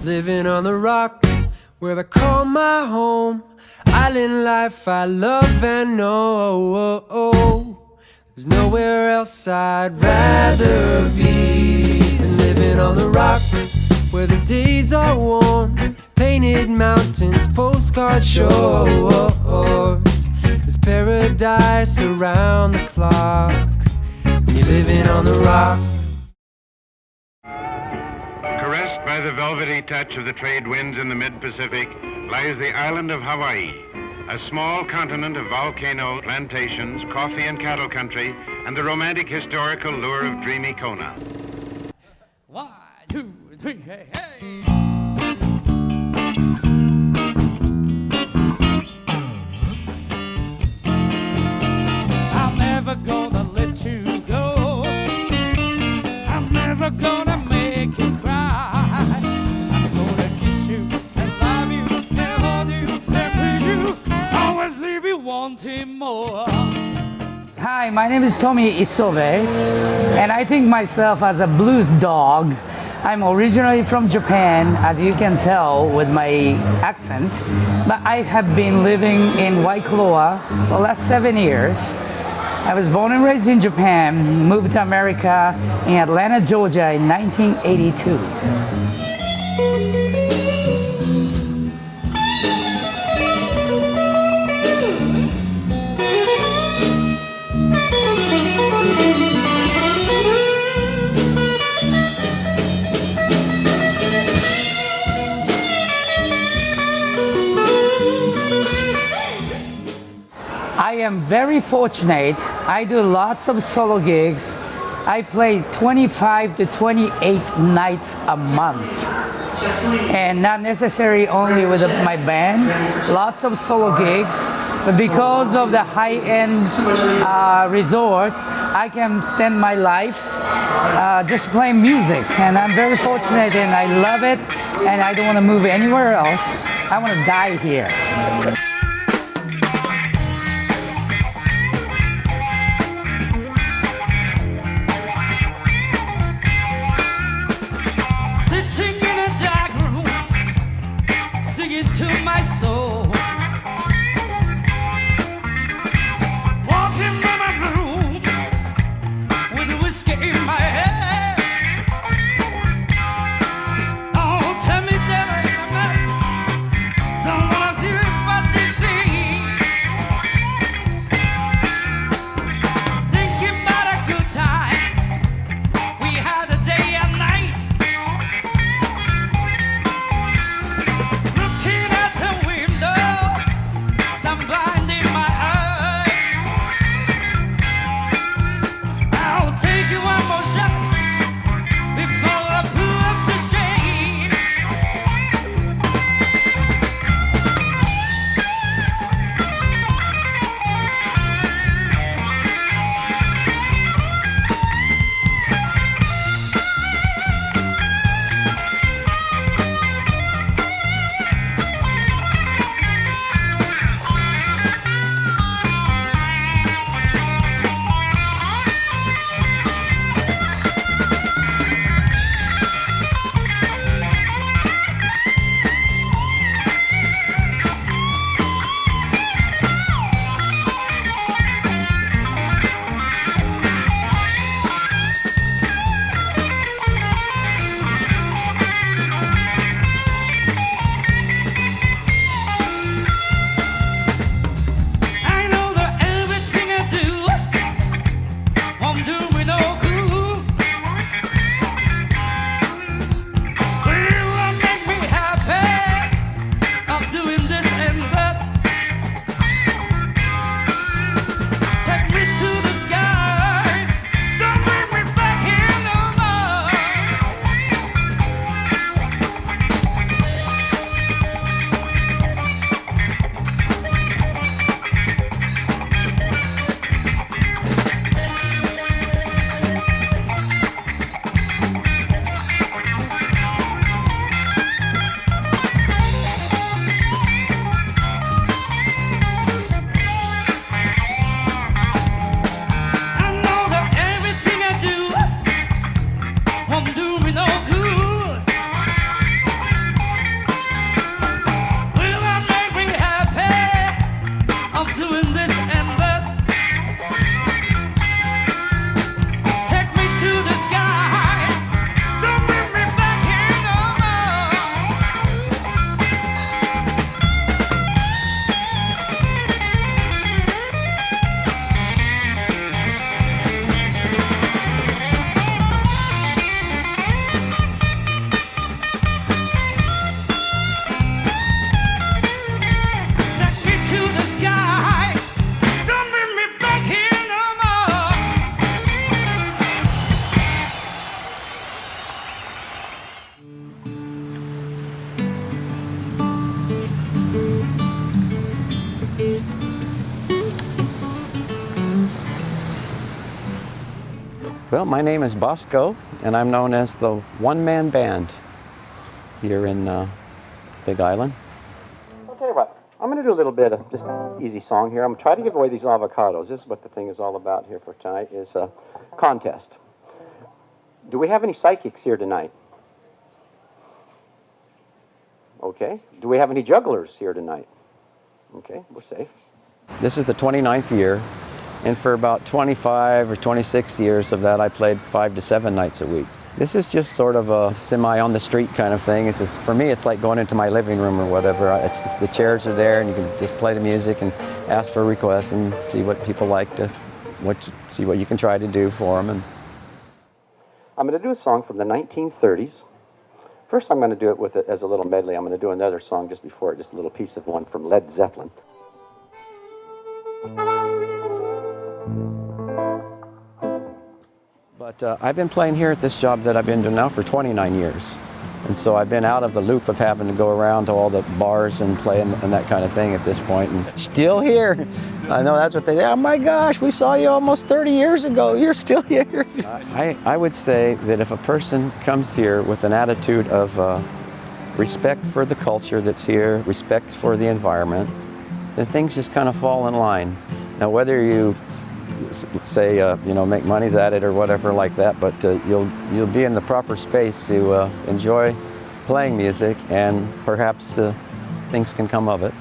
living on the rock, where I call my home. Island life I love and know. There's nowhere else I'd rather be than living on the rock, where the days are warm, painted mountains, postcard shores. There's paradise around the clock when you're living on the rock. Caressed by the velvety touch of the trade winds in the mid-Pacific lies the island of Hawaii, a small continent of volcanoes, plantations, coffee and cattle country, and the romantic historical lure of dreamy Kona. 1, 2, 3, hey, hey! I'm never gonna let you go. I'm never gonna make you cry. I'm gonna kiss you and love you and hold you and please you. Always leave you wanting more. Hi, my name is Tomi Isobe, and I think myself as a blues dog. I'm originally from Japan, as you can tell with my accent, but I have been living in Waikoloa for the last 7 years. I was born and raised in Japan, moved to America in Atlanta, Georgia in 1982. I am very fortunate. I do lots of solo gigs. I play 25 to 28 nights a month. And not necessarily only with my band, lots of solo gigs. But because of the high-end resort, I can spend my life just playing music. And I'm very fortunate and I love it. And I don't want to move anywhere else. I want to die here. To my soul, walking by my room with whiskey in my head. Oh, tell me that I'm a mess. Don't wanna see it, but this Well, my name is Bosco, and I'm known as the one-man band here in Big Island. I'll tell you what, I'm going to do a little bit of just easy song here. I'm going to try to give away these avocados. This is what the thing is all about here for tonight, is a contest. Do we have any psychics here tonight? Okay. Do we have any jugglers here tonight? Okay, we're safe. This is the 29th year, and for about 25 or 26 years of that, I played 5 to 7 nights a week. This is just sort of a semi-on-the-street kind of thing. It's just, for me, it's like going into my living room or whatever. It's just the chairs are there, and you can just play the music and ask for requests and see what people like to, see what you can try to do for them. And I'm going to do a song from the 1930s. First, I'm going to do it with as a little medley. I'm going to do another song just before it, just a little piece of one from Led Zeppelin. But I've been playing here at this job that I've been doing now for 29 years. And so I've been out of the loop of having to go around to all the bars and play and that kind of thing at this point. And still here. I know that's what they say. Oh my gosh, we saw you almost 30 years ago. You're still here. I would say that if a person comes here with an attitude of respect for the culture that's here, respect for the environment, then things just kind of fall in line. Now, whether you say, make monies at it or whatever like that, but you'll be in the proper space to enjoy playing music, and perhaps things can come of it.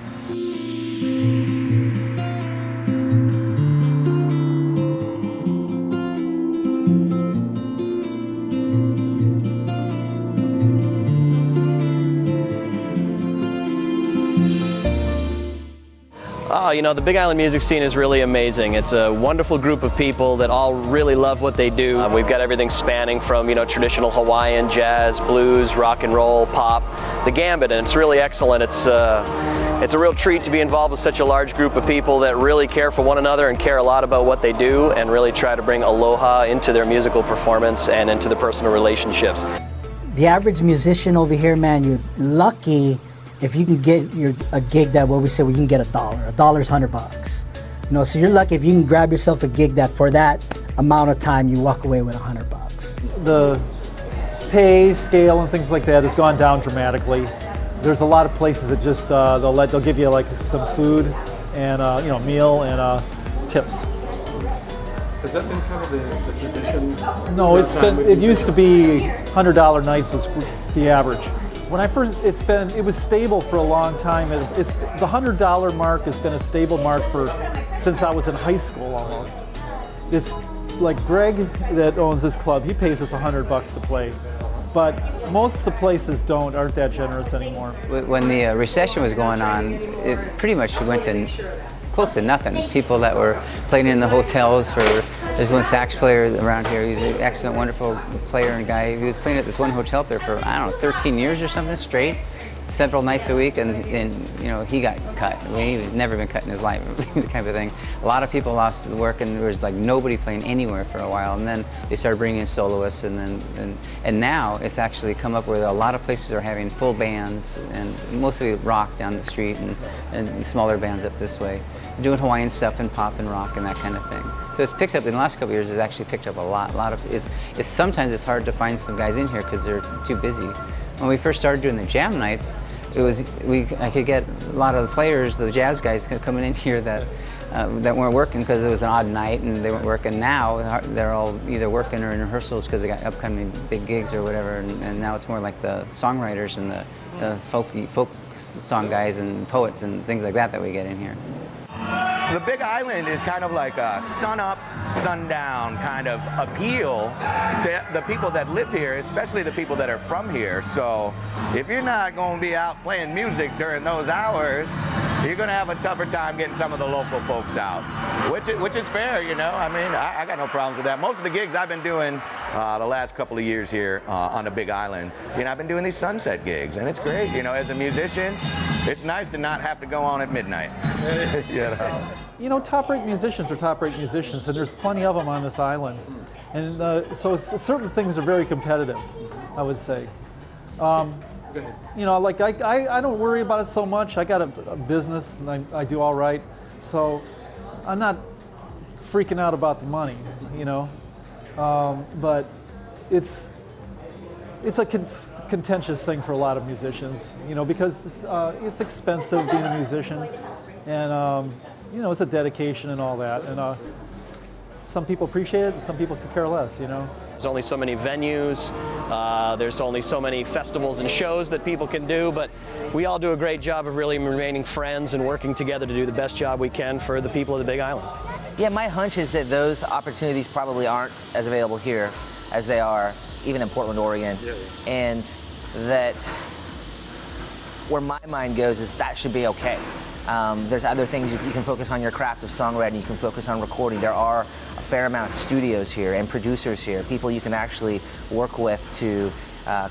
The Big Island music scene is really amazing. It's a wonderful group of people that all really love what they do. We've got everything spanning from, traditional Hawaiian, jazz, blues, rock and roll, pop, the gambit, and it's really excellent. It's a real treat to be involved with such a large group of people that really care for one another and care a lot about what they do and really try to bring aloha into their musical performance and into the personal relationships. The average musician over here, man, you're lucky if you can get a gig that, what we say, you can get $1. $1's $100. So you're lucky if you can grab yourself a gig that for that amount of time you walk away with $100. The pay scale and things like that has gone down dramatically. There's a lot of places that just they'll give you like some food and meal and tips. Has that been kind of the tradition? No, it used to be $100 nights was the average. When I first, it was stable for a long time. The $100 mark has been a stable mark since I was in high school almost. It's like Greg that owns this club, he pays us $100 to play. But most of the places aren't that generous anymore. When the recession was going on, it pretty much went to close to nothing. People that were playing in the hotels there's one sax player around here. He's an excellent, wonderful player and guy. He was playing at this one hotel there for, 13 years or something straight, several nights a week, and he got cut. He's never been cut in his life, kind of thing. A lot of people lost work, and there was like nobody playing anywhere for a while, and then they started bringing in soloists, and now it's actually come up where a lot of places are having full bands, and mostly rock down the street, and smaller bands up this way, doing Hawaiian stuff and pop and rock and that kind of thing. So it's picked up in the last couple of years. It's actually picked up a lot. Sometimes it's hard to find some guys in here because they're too busy. When we first started doing the jam nights, I could get a lot of the players, the jazz guys, coming in here that weren't working because it was an odd night and they weren't working. Now they're all either working or in rehearsals because they got upcoming big gigs or whatever. And now it's more like the songwriters and the folk song guys and poets and things like that we get in here. The Big Island is kind of like a sun-up, sundown kind of appeal to the people that live here, especially the people that are from here. So if you're not going to be out playing music during those hours, you're going to have a tougher time getting some of the local folks out, which is fair, I got no problems with that. Most of the gigs I've been doing the last couple of years here on the Big Island, I've been doing these sunset gigs, and it's great. As a musician, it's nice to not have to go on at midnight. Top-rate musicians are top-rate musicians, and there's plenty of them on this island. And so certain things are very competitive, I would say. I don't worry about it so much. I got a business, and I do all right. So I'm not freaking out about the money, but it's a contentious thing for a lot of musicians, you know, because it's expensive being a musician, and you know, it's a dedication and all that, and some people appreciate it, some people could care less, you know. There's only so many venues, there's only so many festivals and shows that people can do, but we all do a great job of really remaining friends and working together to do the best job we can for the people of the Big Island. Yeah, my hunch is that those opportunities probably aren't as available here as they are even in Portland, Oregon, and that where my mind goes is that should be okay. There's other things you can focus on your craft of songwriting, you can focus on recording. There are a fair amount of studios here and producers here, people you can actually work with to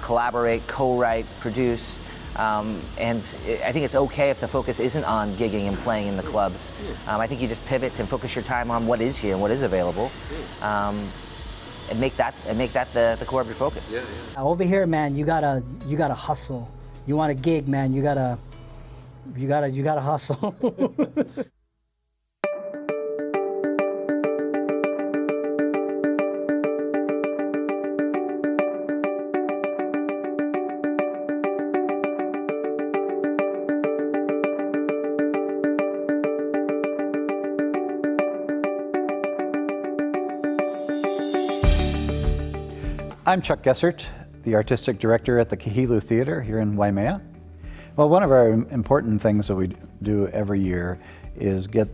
collaborate, co-write, produce. And I think it's okay if the focus isn't on gigging and playing in the clubs. I think you just pivot and focus your time on what is here and what is available, and make that the core of your focus. Over here, man, you gotta hustle. You want a gig, man, you gotta hustle. I'm Chuck Gessert, the Artistic Director at the Kahilua Theater here in Waimea. Well, one of our important things that we do every year is get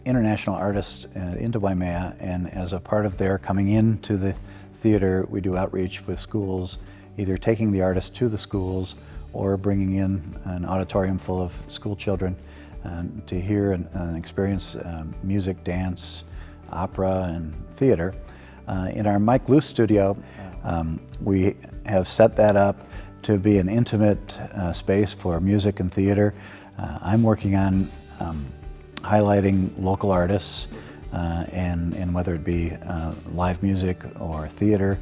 international artists into Waimea, and as a part of their coming into the theater, we do outreach with schools, either taking the artists to the schools or bringing in an auditorium full of school children to hear and experience music, dance, opera, and theater. In our Mike Luce studio, we have set that up to be an intimate space for music and theater. I'm working on highlighting local artists and whether it be live music or theater.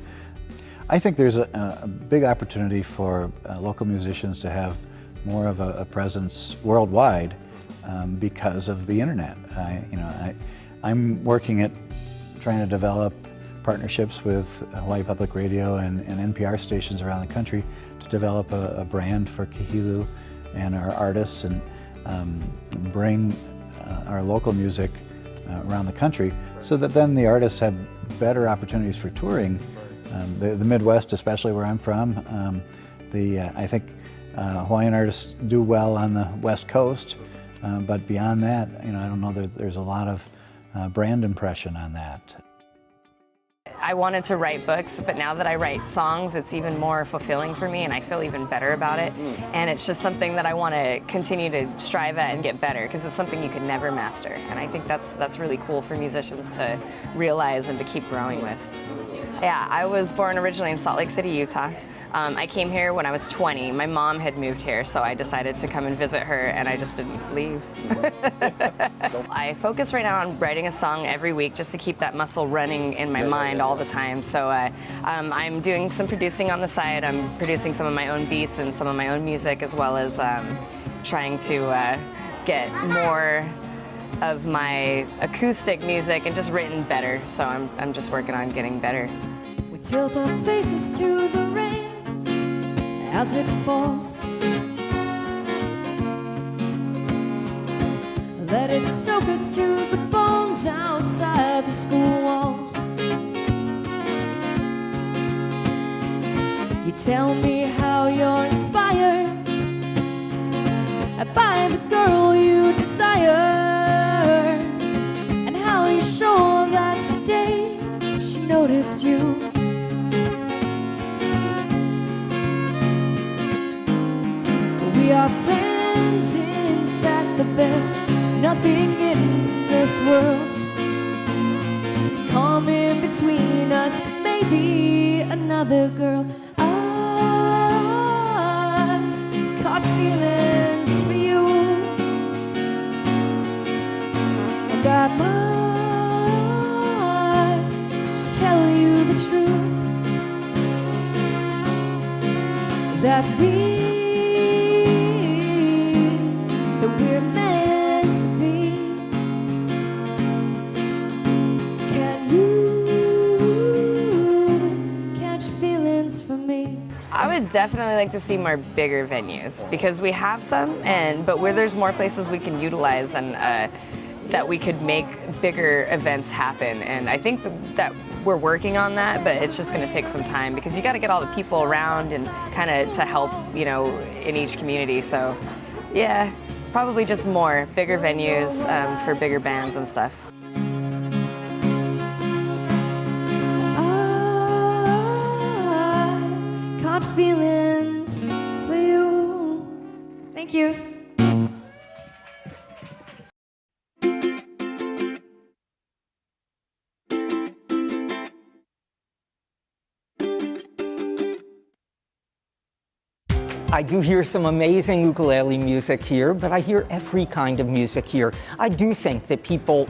I think there's a big opportunity for local musicians to have more of a presence worldwide because of the internet. I'm working at trying to develop partnerships with Hawaii Public Radio and NPR stations around the country to develop a brand for Kahilua and our artists, and bring our local music around the country, so that then the artists have better opportunities for touring. The Midwest, especially where I'm from, I think Hawaiian artists do well on the West Coast, but beyond that, I don't know that there's a lot of brand impression on that. I wanted to write books, but now that I write songs, it's even more fulfilling for me, and I feel even better about it. And it's just something that I want to continue to strive at and get better, because it's something you can never master. And I think that's really cool for musicians to realize and to keep growing with. Yeah, I was born originally in Salt Lake City, Utah. I came here when I was 20. My mom had moved here, so I decided to come and visit her, and I just didn't leave. I focus right now on writing a song every week just to keep that muscle running in my mind all the time. So I'm doing some producing on the side. I'm producing some of my own beats and some of my own music, as well as trying to get more of my acoustic music and just written better. So I'm just working on getting better. We tilt our faces to the rain as it falls. Let it soak us to the bones outside the school walls. You tell me how you're inspired by the girl you desire, and how you're sure that today she noticed you. We are friends, in fact the best. Nothing in this world can come in between us, but maybe another girl. I caught feelings for you, and I might just tell you the truth, that we're meant to be. Can you me. I would definitely like to see more bigger venues because we have some, but where there's more places we can utilize and that we could make bigger events happen. And I think that we're working on that, but it's just going to take some time because you got to get all the people around and kind of to help, you know, in each community. So yeah, probably just more bigger venues for bigger bands and stuff. I caught feelings for you. Thank you. I do hear some amazing ukulele music here, but I hear every kind of music here. I do think that people,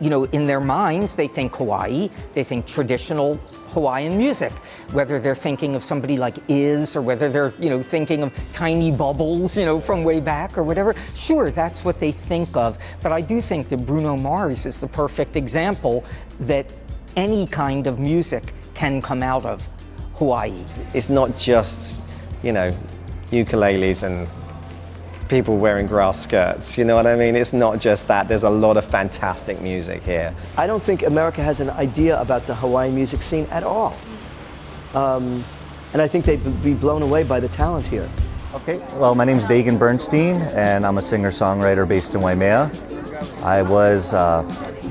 you know, in their minds, they think Hawaii, they think traditional Hawaiian music, whether they're thinking of somebody like Iz or whether they're, you know, thinking of Tiny Bubbles, you know, from way back or whatever. Sure, that's what they think of, but I do think that Bruno Mars is the perfect example that any kind of music can come out of Hawaii. It's not just, you know, ukuleles and people wearing grass skirts, you know what I mean? It's not just that, there's a lot of fantastic music here. I don't think America has an idea about the Hawaiian music scene at all. And I think they'd be blown away by the talent here. Okay, well, my name's Dagan Bernstein, and I'm a singer-songwriter based in Waimea. I was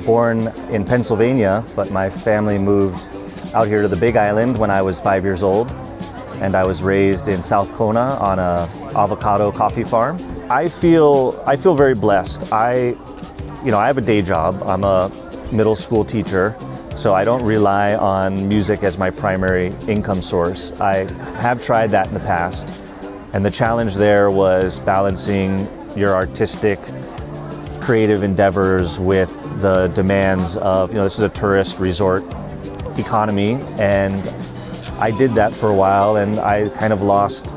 born in Pennsylvania, but my family moved out here to the Big Island when I was 5 years old. And I was raised in South Kona on a avocado coffee farm. I feel very blessed. I have a day job. I'm a middle school teacher, so I don't rely on music as my primary income source. I have tried that in the past, and the challenge there was balancing your artistic, creative endeavors with the demands of, you know, this is a tourist resort economy, and I did that for a while, and I kind of lost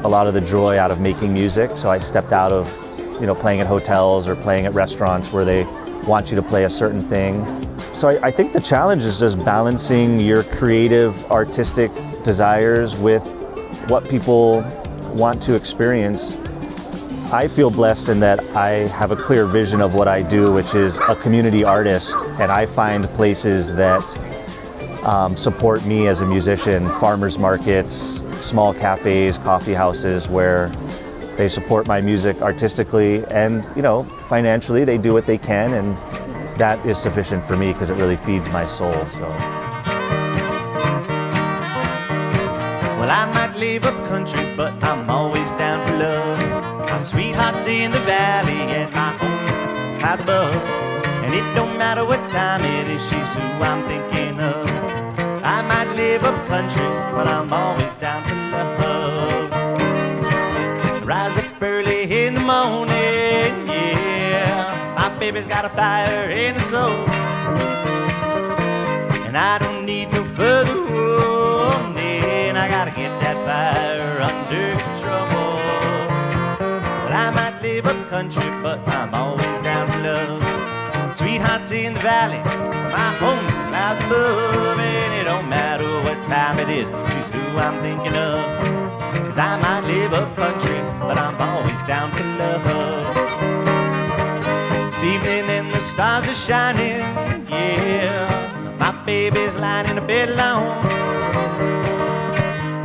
a lot of the joy out of making music, so I stepped out of, you know, playing at hotels or playing at restaurants where they want you to play a certain thing. So I think the challenge is just balancing your creative, artistic desires with what people want to experience. I feel blessed in that I have a clear vision of what I do, which is a community artist, and I find places that support me as a musician, farmers markets, small cafes, coffee houses where they support my music artistically, and, you know, financially they do what they can, and that is sufficient for me because it really feeds my soul. So. Well, I might live up country, but I'm always down for love. My sweetheart's in the valley and my home high above, and it don't matter what time it is, she's who I'm thinking of. I might live up country, but I'm always down for love. Rise up early in the morning, yeah. My baby's got a fire in her soul, and I don't need no further warning. I gotta get that fire under control. But I might live up country, but I'm always down for love. Sweetheart's in the valley, my home clouds above, and it don't matter what time it is, she's who I'm thinking of. 'Cause I might live up country, but I'm always down for love. It's evening and the stars are shining, yeah. My baby's lying in a bed alone.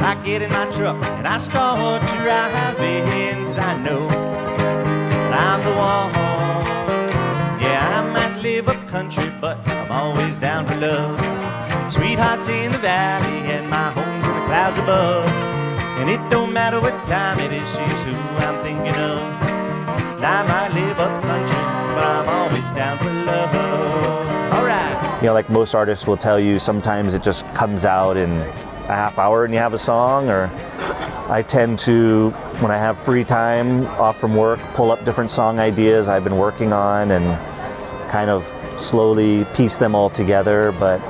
I get in my truck and I start driving, 'cause I know that I'm the one. Yeah, I might live up country, but I'm always down for love. Sweetheart's in the valley and my home's in the clouds above, and it don't matter what time it is, she's who I'm thinking of. And I might live up country, but I'm always down for love. All right. You know, like most artists will tell you, sometimes it just comes out in a half hour and you have a song, or I tend to, when I have free time off from work, pull up different song ideas I've been working on and kind of slowly piece them all together. But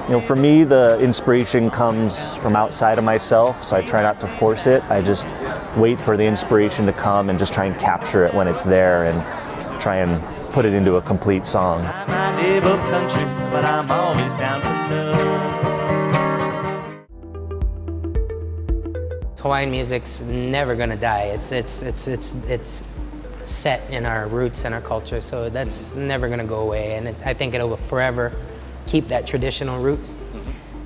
you know, for me, the inspiration comes from outside of myself, so I try not to force it. I just wait for the inspiration to come and just try and capture it when it's there and try and put it into a complete song. I might live up country, but I'm always down for love. Hawaiian music's never gonna die. It's set in our roots and our culture, so that's never gonna go away. And I think it'll forever keep that traditional roots.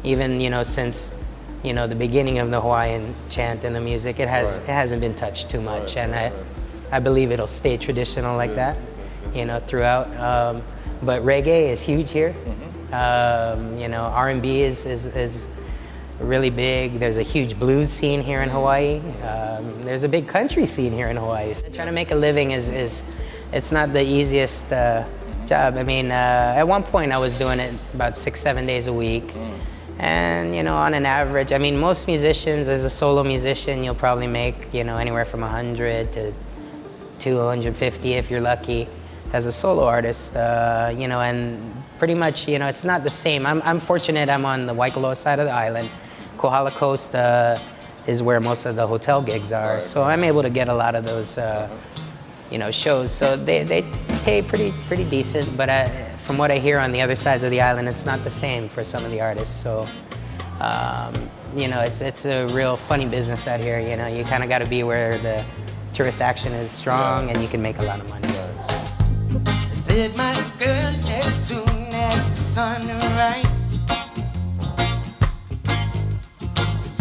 Even, you know, since, you know, the beginning of the Hawaiian chant and the music, it hasn't been touched too much. And I believe it'll stay traditional like that, you know, throughout. But reggae is huge here. You know, R&B is really big. There's a huge blues scene here in Hawaii. There's a big country scene here in Hawaii. Trying to make a living it's not the easiest job. I mean, at one point I was doing it about 6-7 days a week. And, you know, on an average, I mean, most musicians, as a solo musician, you'll probably make, you know, anywhere from 100 to 250 if you're lucky. As a solo artist, you know, and pretty much, you know, it's not the same. I'm fortunate I'm on the Waikoloa side of the island. Kohala Coast is where most of the hotel gigs are. So I'm able to get a lot of those, you know, shows. So they pay pretty decent, but from what I hear on the other sides of the island, it's not the same for some of the artists. So, you know, it's a real funny business out here. You know, you kind of got to be where the tourist action is strong and you can make a lot of money. Said my girl, as soon as the sun rises,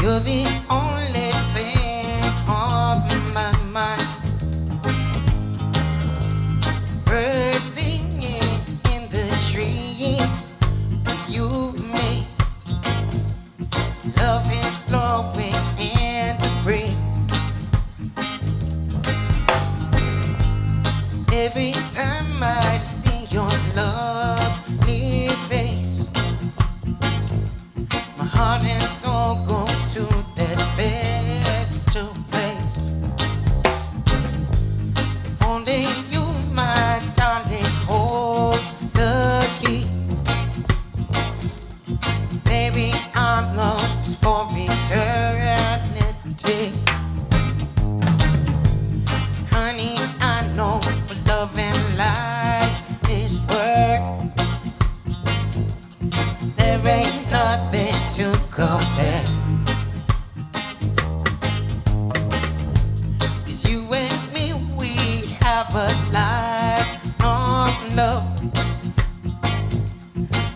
you're the only thing on my mind. Birds singing in the trees for you and me. Love is flowing in the breeze. Every time I see your lovely face, my heart and soul go to that special place. Only you, my darling, hold the key. Baby, our love's for eternity. Honey, I know love and life is worth. There ain't nothing to compare. 'Cause you and me, we have a lifelong love.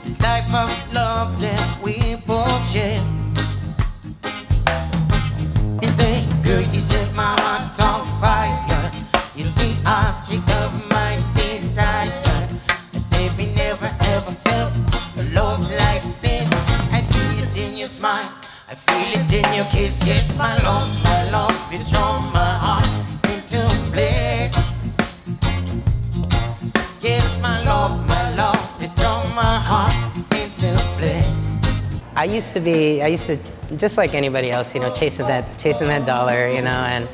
This life of love that we both share. You say, girl, you set my heart on fire. You're the object of my desire. I say we never ever felt a love like this. I see it in your smile, I feel it in your kiss. Yes, my love, you draw my heart into bliss. Yes, my love, you draw my heart into bliss. I used to, just like anybody else, you know, chasing that dollar, you know, and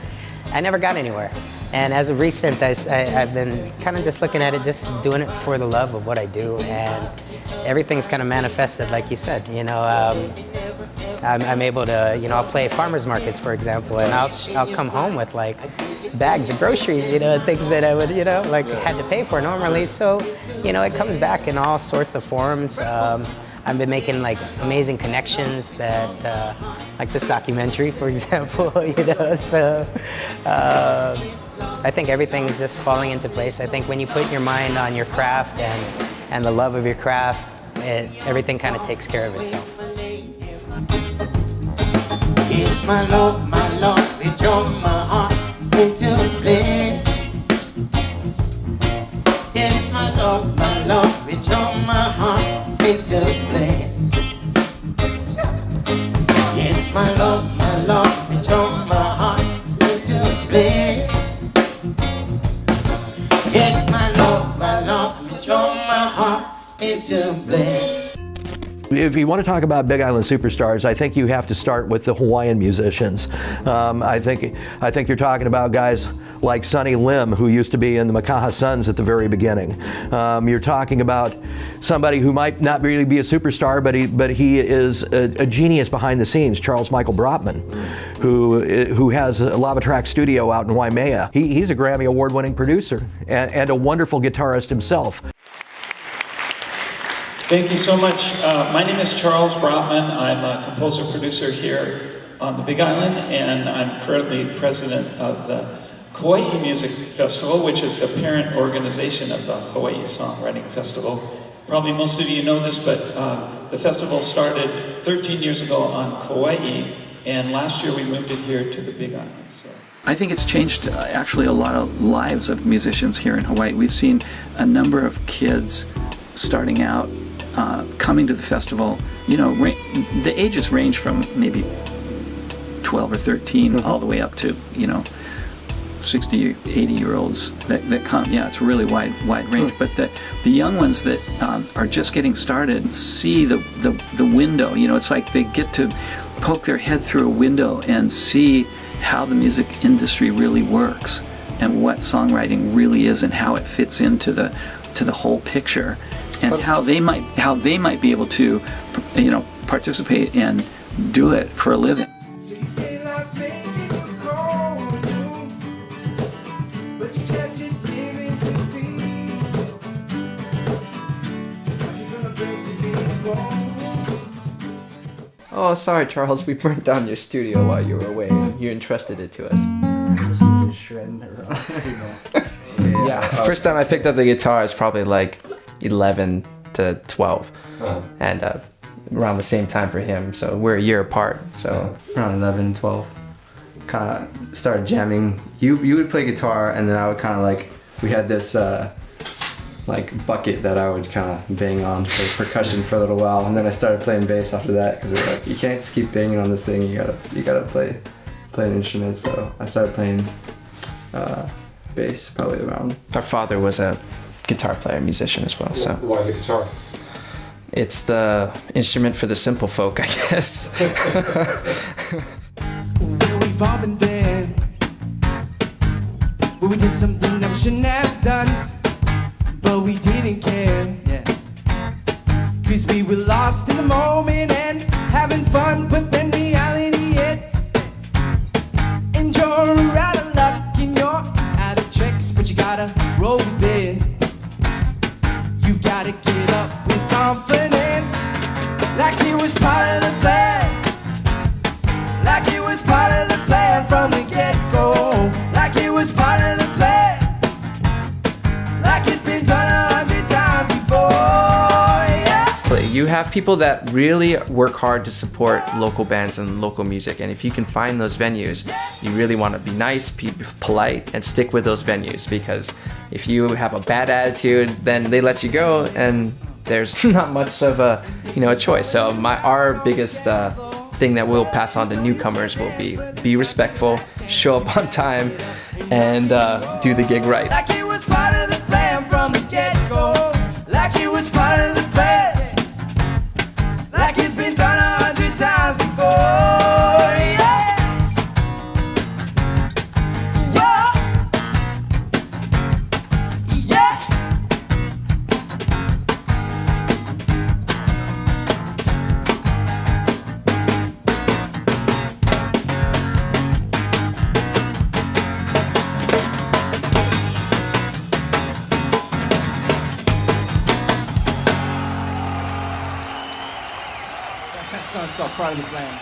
I never got anywhere. And as of recent, I've been kind of just looking at it, just doing it for the love of what I do, and everything's kind of manifested, like you said. You know, I'm able to, you know, I'll play farmers markets, for example, and I'll come home with like bags of groceries, you know, things that I would, you know, like had to pay for normally. So, you know, it comes back in all sorts of forms. I've been making like amazing connections that, like this documentary, for example, you know, so I think everything's just falling into place. I think when you put your mind on your craft and the love of your craft, everything kind of takes care of itself. It's my love, you draw my heart into bliss. Yes, my love, you draw my heart into bliss. Yes, my love, you draw my heart into bliss. Yes, my love, you draw my heart into bliss. If you want to talk about Big Island superstars, I think you have to start with the Hawaiian musicians. I think you're talking about guys like Sonny Lim, who used to be in the Makaha Suns at the very beginning. You're talking about somebody who might not really be a superstar, but he is a genius behind the scenes, Charles Michael Brotman, who has a Lava Track studio out in Waimea. He's a Grammy Award-winning producer and a wonderful guitarist himself. Thank you so much. My name is Charles Brotman. I'm a composer-producer here on the Big Island, and I'm currently president of the Kauai Music Festival, which is the parent organization of the Hawaii Songwriting Festival. Probably most of you know this, but the festival started 13 years ago on Kauai, and last year we moved it here to the Big Island. So. I think it's changed actually a lot of lives of musicians here in Hawaii. We've seen a number of kids starting out, coming to the festival. You know, the ages range from maybe 12 or 13 all the way up to, you know, 60, 80-year-olds that come. Yeah, it's a really wide range. But the young ones that are just getting started see the window. You know, it's like they get to poke their head through a window and see how the music industry really works and what songwriting really is and how it fits into the whole picture, and how they might be able to, you know, participate and do it for a living. Oh, sorry, Charles, we burnt down your studio while you were away. You entrusted it to us. Yeah, first time I picked up the guitar is probably like 11 to 12. And around the same time for him, so we're a year apart. So around 11, 12, kind of started jamming. You would play guitar, and then I would kind of like, we had this like bucket that I would kind of bang on for percussion for a little while, and then I started playing bass after that, because we're like, you can't just keep banging on this thing. You gotta play an instrument. So I started playing bass probably around. Our father was a guitar player, musician as well. So why the guitar? It's the instrument for the simple folk, I guess. Where we've all been there, where we did something that we shouldn't have done, but we didn't care, yeah. Cause we were lost in the moment and having fun, but then reality hits. And you're out of luck and you're out of tricks, but you gotta roll with it. You've gotta get up with confidence, like it was part of the plan. Like it was part of the plan from the get-go. Like it was part of the plan. Like it's been done 100 times before, yeah. You have people that really work hard to support local bands and local music, and if you can find those venues, you really want to be nice, be polite, and stick with those venues, because if you have a bad attitude, then they let you go, and there's not much of a choice. So our biggest thing that we'll pass on to newcomers will be respectful, show up on time, and do the gig right. Like it was part of the plan from the get-go. Like it was part of the plan. Like it's been done 100 times before, yeah. Yeah. Yeah. That song's called Part of the Plan.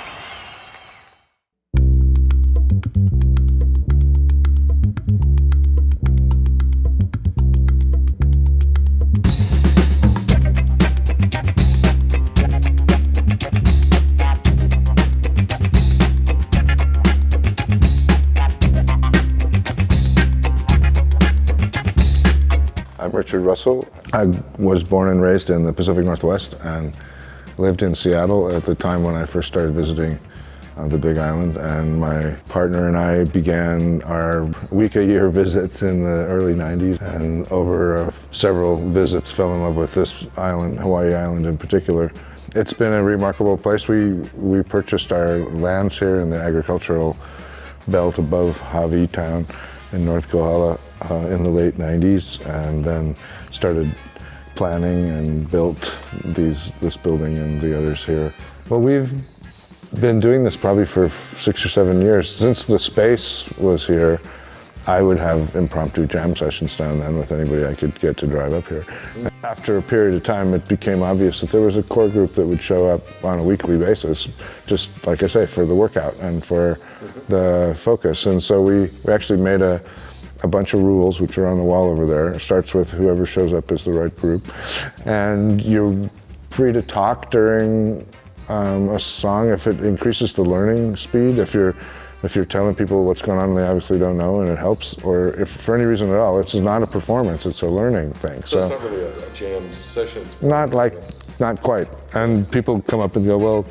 I'm Richard Russell. I was born and raised in the Pacific Northwest and lived in Seattle at the time when I first started visiting the Big Island, and my partner and I began our week-a-year visits in the early 90s, and over several visits fell in love with this island, Hawaii Island in particular. It's been a remarkable place. We purchased our lands here in the agricultural belt above Hawaii town in North Kohala in the late 90s, and then started planning and built this building and the others here. Well, we've been doing this probably for 6 or 7 years. Since the space was here, I would have impromptu jam sessions down then with anybody I could get to drive up here. After a period of time, it became obvious that there was a core group that would show up on a weekly basis, just like I say, for the workout and for the focus. And so we actually made a bunch of rules, which are on the wall over there. It starts with whoever shows up is the right group. And you're free to talk during a song if it increases the learning speed. If you're telling people what's going on and they obviously don't know and it helps, or if for any reason at all, it's not a performance, it's a learning thing. So it's not really a jam session? Not quite. And people come up and go, well,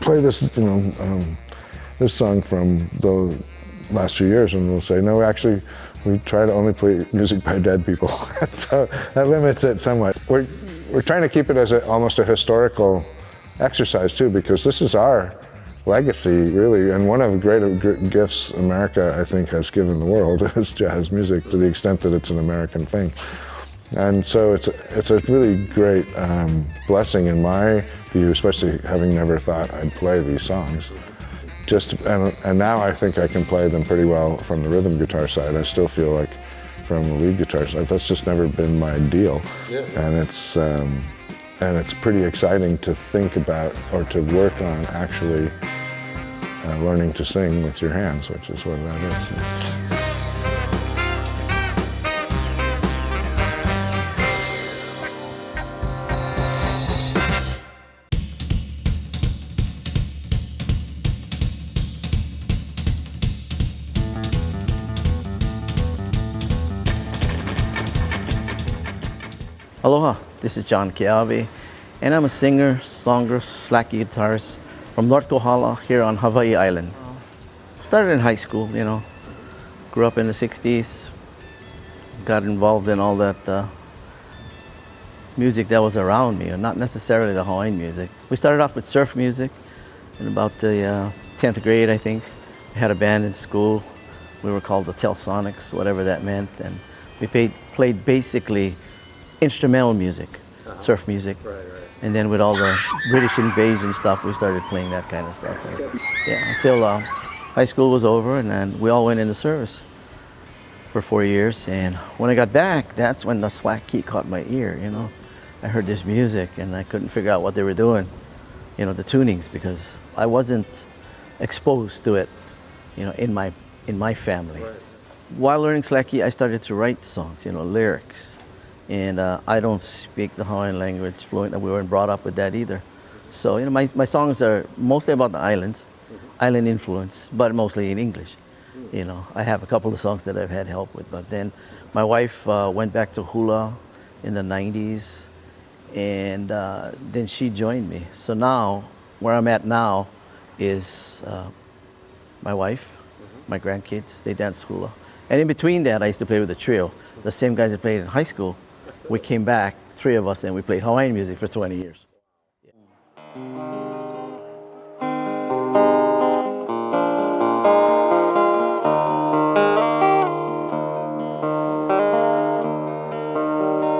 play this, this song from the last few years, and we'll say, no, actually, we try to only play music by dead people. So that limits it somewhat. We're trying to keep it as almost a historical exercise too, because this is our legacy, really, and one of the great gifts America, I think, has given the world is jazz music, to the extent that it's an American thing. And so it's a really great blessing in my view, especially having never thought I'd play these songs. And now I think I can play them pretty well from the rhythm guitar side. I still feel like from the lead guitar side, that's just never been my deal. Yeah. And it's pretty exciting to think about or to work on actually learning to sing with your hands, which is what that is. Aloha, this is John Keawe, and I'm a singer, songwriter, slacky guitarist from North Kohala here on Hawaii Island. Started in high school, grew up in the 60s, got involved in all that music that was around me, and not necessarily the Hawaiian music. We started off with surf music in about the 10th grade, I think. We had a band in school. We were called the Telsonics, whatever that meant, and we played basically instrumental music, surf music. Right. And then with all the British invasion stuff, we started playing that kind of stuff. Yeah, until high school was over, and then we all went into service for 4 years. And when I got back, that's when the slack key caught my ear, I heard this music and I couldn't figure out what they were doing, the tunings, because I wasn't exposed to it, in my family. Right. While learning slack key, I started to write songs, lyrics. And I don't speak the Hawaiian language fluent, and we weren't brought up with that either. So, my songs are mostly about the islands, island influence, but mostly in English. I have a couple of songs that I've had help with, but then my wife went back to hula in the 90s, and then she joined me. So now, where I'm at now is my wife, my grandkids, they dance hula. And in between that, I used to play with a trio, the same guys that played in high school. We came back, 3 of us, and we played Hawaiian music for 20 years.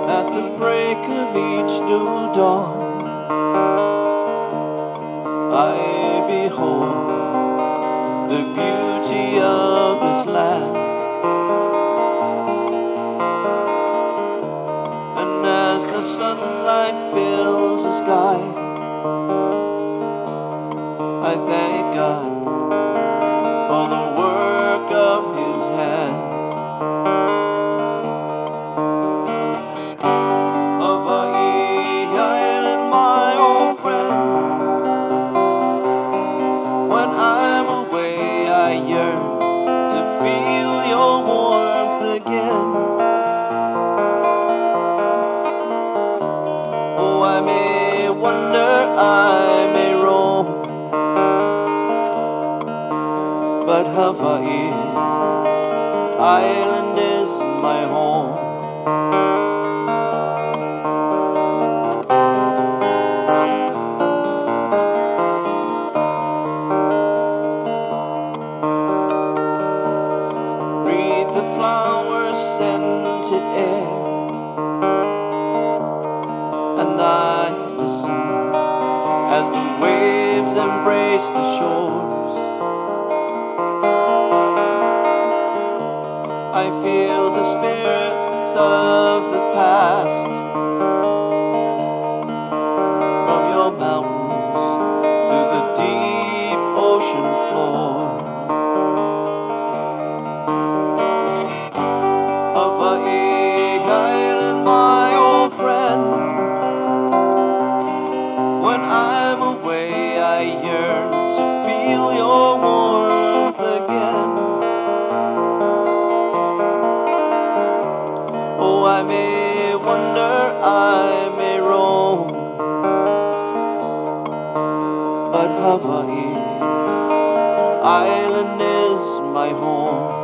At the break of each new dawn, I behold the beauty of this land. The sunlight fills the sky. I thank God for the work of His hands. Hawaii Island, my old friend. When I'm away, I yearn to feel your warmth again. I may wander, I may roam, but Hawaii Island is my home. Breathe the flowers' scented air, and I listen as the waves embrace the shores. I feel the spirits of the past may wander, I may roam, but Hawaii Island is my home.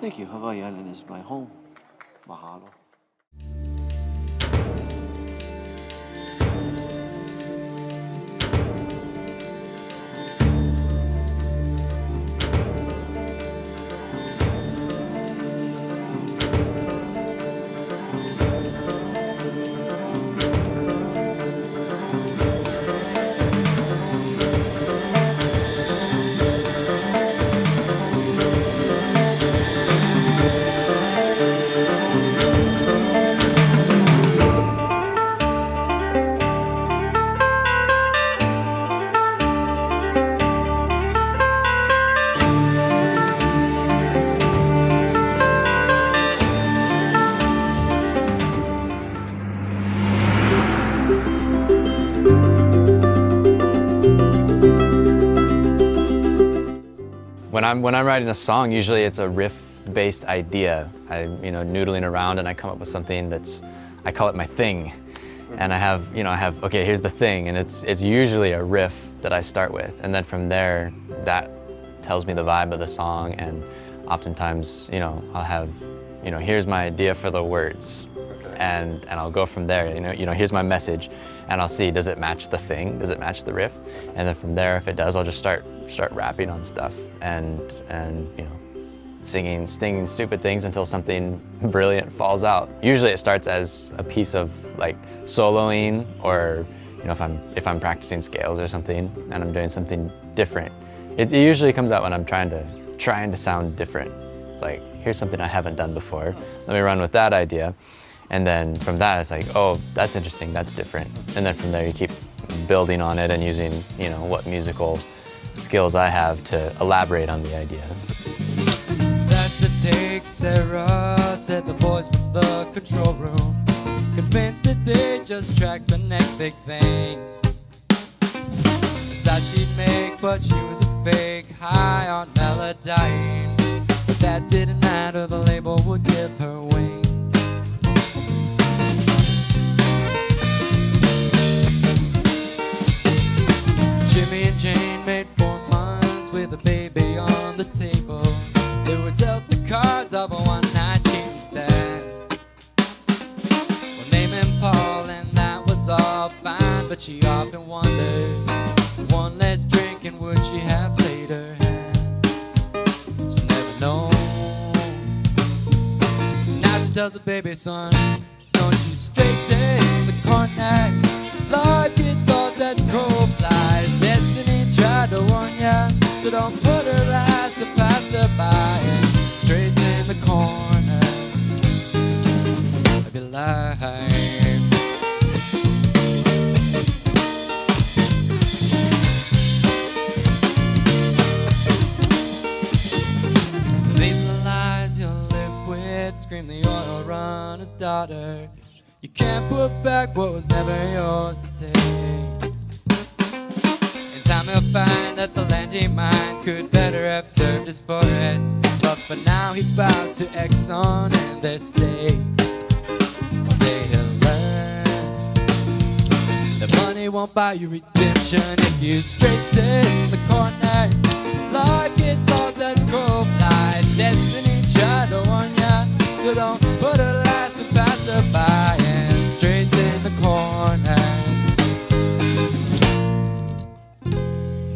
Thank you. Hawaii Island is my home. Mahalo. When I'm writing a song, usually it's a riff-based idea. I'm noodling around and I come up with something I call it my thing. And I have, okay, here's the thing, and it's usually a riff that I start with, and then from there, that tells me the vibe of the song, and oftentimes, I'll have, here's my idea for the words, and I'll go from there. Here's my message, and I'll see, does it match the thing? Does it match the riff? And then from there, if it does, I'll just start rapping on stuff, and singing stupid things until something brilliant falls out. Usually it starts as a piece of like soloing, or if I'm practicing scales or something and I'm doing something different. It usually comes out when I'm trying to sound different. It's like, here's something I haven't done before. Let me run with that idea. And then from that, it's like, oh, that's interesting, that's different. And then from there, you keep building on it and using, what musical skills I have to elaborate on the idea. That's the take, Sarah, said the voice from the control room, convinced that they just tracked the next big thing. Thought she'd make, but she was a fake, high on melodine. But that didn't matter, the label would give her wings. Jimmy and Jane made 4 months with a baby on the table. They were dealt the cards of a one-night cheat instead. Well, naming Paul, and that was all fine, but she often wondered, one less drink and would she have played her hand? She never known. Now she tells her baby son, don't you straight take the cornets. Life gets lost as crow flies. Destiny so don't put her last to pass her by and straighten the corners of your life. These are the lies you'll live with, scream the oil runner's daughter. You can't put back what was never yours to take. In time you'll find that the land he mined could better have served his forest. But for now he bows to Exxon and their states. One day he'll learn that money won't buy you redemption if you straighten the corners. Like it's lost as crow flies. Destiny tried to warn ya, so don't put her last to pass her by and straighten the corners.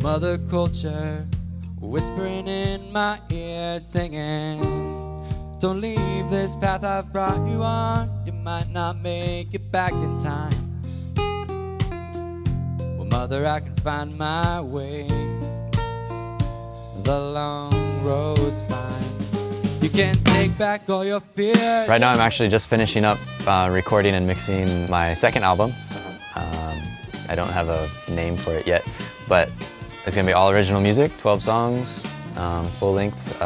Mother culture whispering in my ear, singing, don't leave this path I've brought you on. You might not make it back in time. Well, mother, I can find my way. The long road's fine. You can take back all your fears. Right now I'm actually just finishing up recording and mixing my second album. I don't have a name for it yet, but it's gonna be all original music, 12 songs, full length,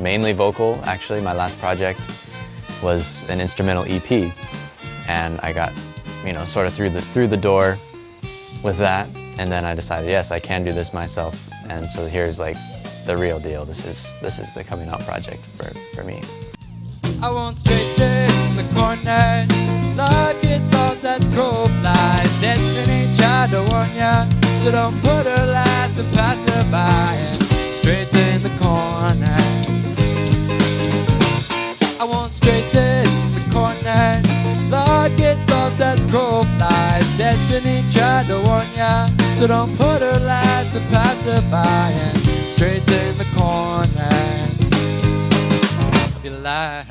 mainly vocal. Actually, my last project was an instrumental EP, and I got, sort of through the door with that, and then I decided, yes, I can do this myself, and so here's like the real deal. This is the coming out project for me. I won't straighten the corners like it's lost as crow flies. Destiny tried to warn ya, so don't put her last and pass her by and straighten the corners. I won't straighten the corners like it's lost as crow flies. Destiny tried to warn ya, so don't put her last and pass her by and straighten the corners of your life.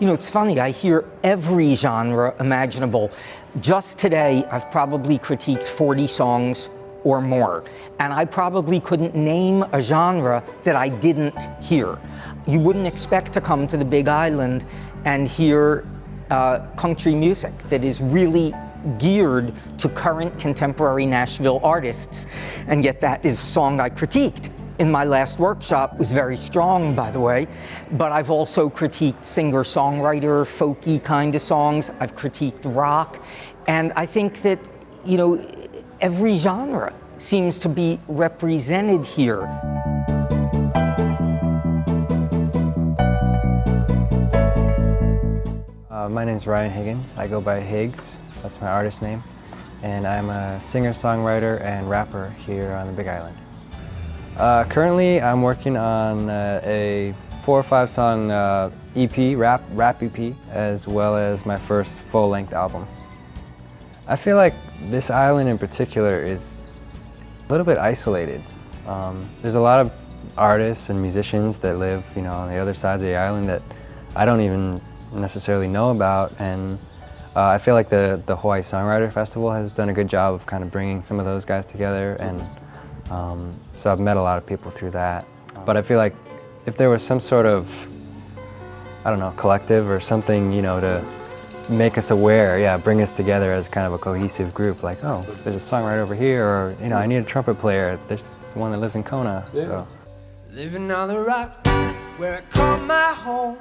It's funny, I hear every genre imaginable. Just today, I've probably critiqued 40 songs or more, and I probably couldn't name a genre that I didn't hear. You wouldn't expect to come to the Big Island and hear country music that is really geared to current contemporary Nashville artists, and yet that is a song I critiqued. In my last workshop, it was very strong, by the way, but I've also critiqued singer-songwriter, folky kind of songs. I've critiqued rock, and I think that, every genre seems to be represented here. My name's Ryan Higgins. I go by Higgs. That's my artist name. And I'm a singer-songwriter and rapper here on the Big Island. Currently, I'm working on a 4 or 5 song EP, rap EP, as well as my first full-length album. I feel like this island in particular is a little bit isolated. There's a lot of artists and musicians that live, on the other sides of the island that I don't even necessarily know about, and I feel like the Hawaii Songwriter Festival has done a good job of kind of bringing some of those guys together, and so I've met a lot of people through that. But I feel like if there was some sort of, collective or something, to make us aware, bring us together as kind of a cohesive group, like, oh, there's a songwriter over here, or, I need a trumpet player, there's one that lives in Kona, so. Living on the rock, where I call my home.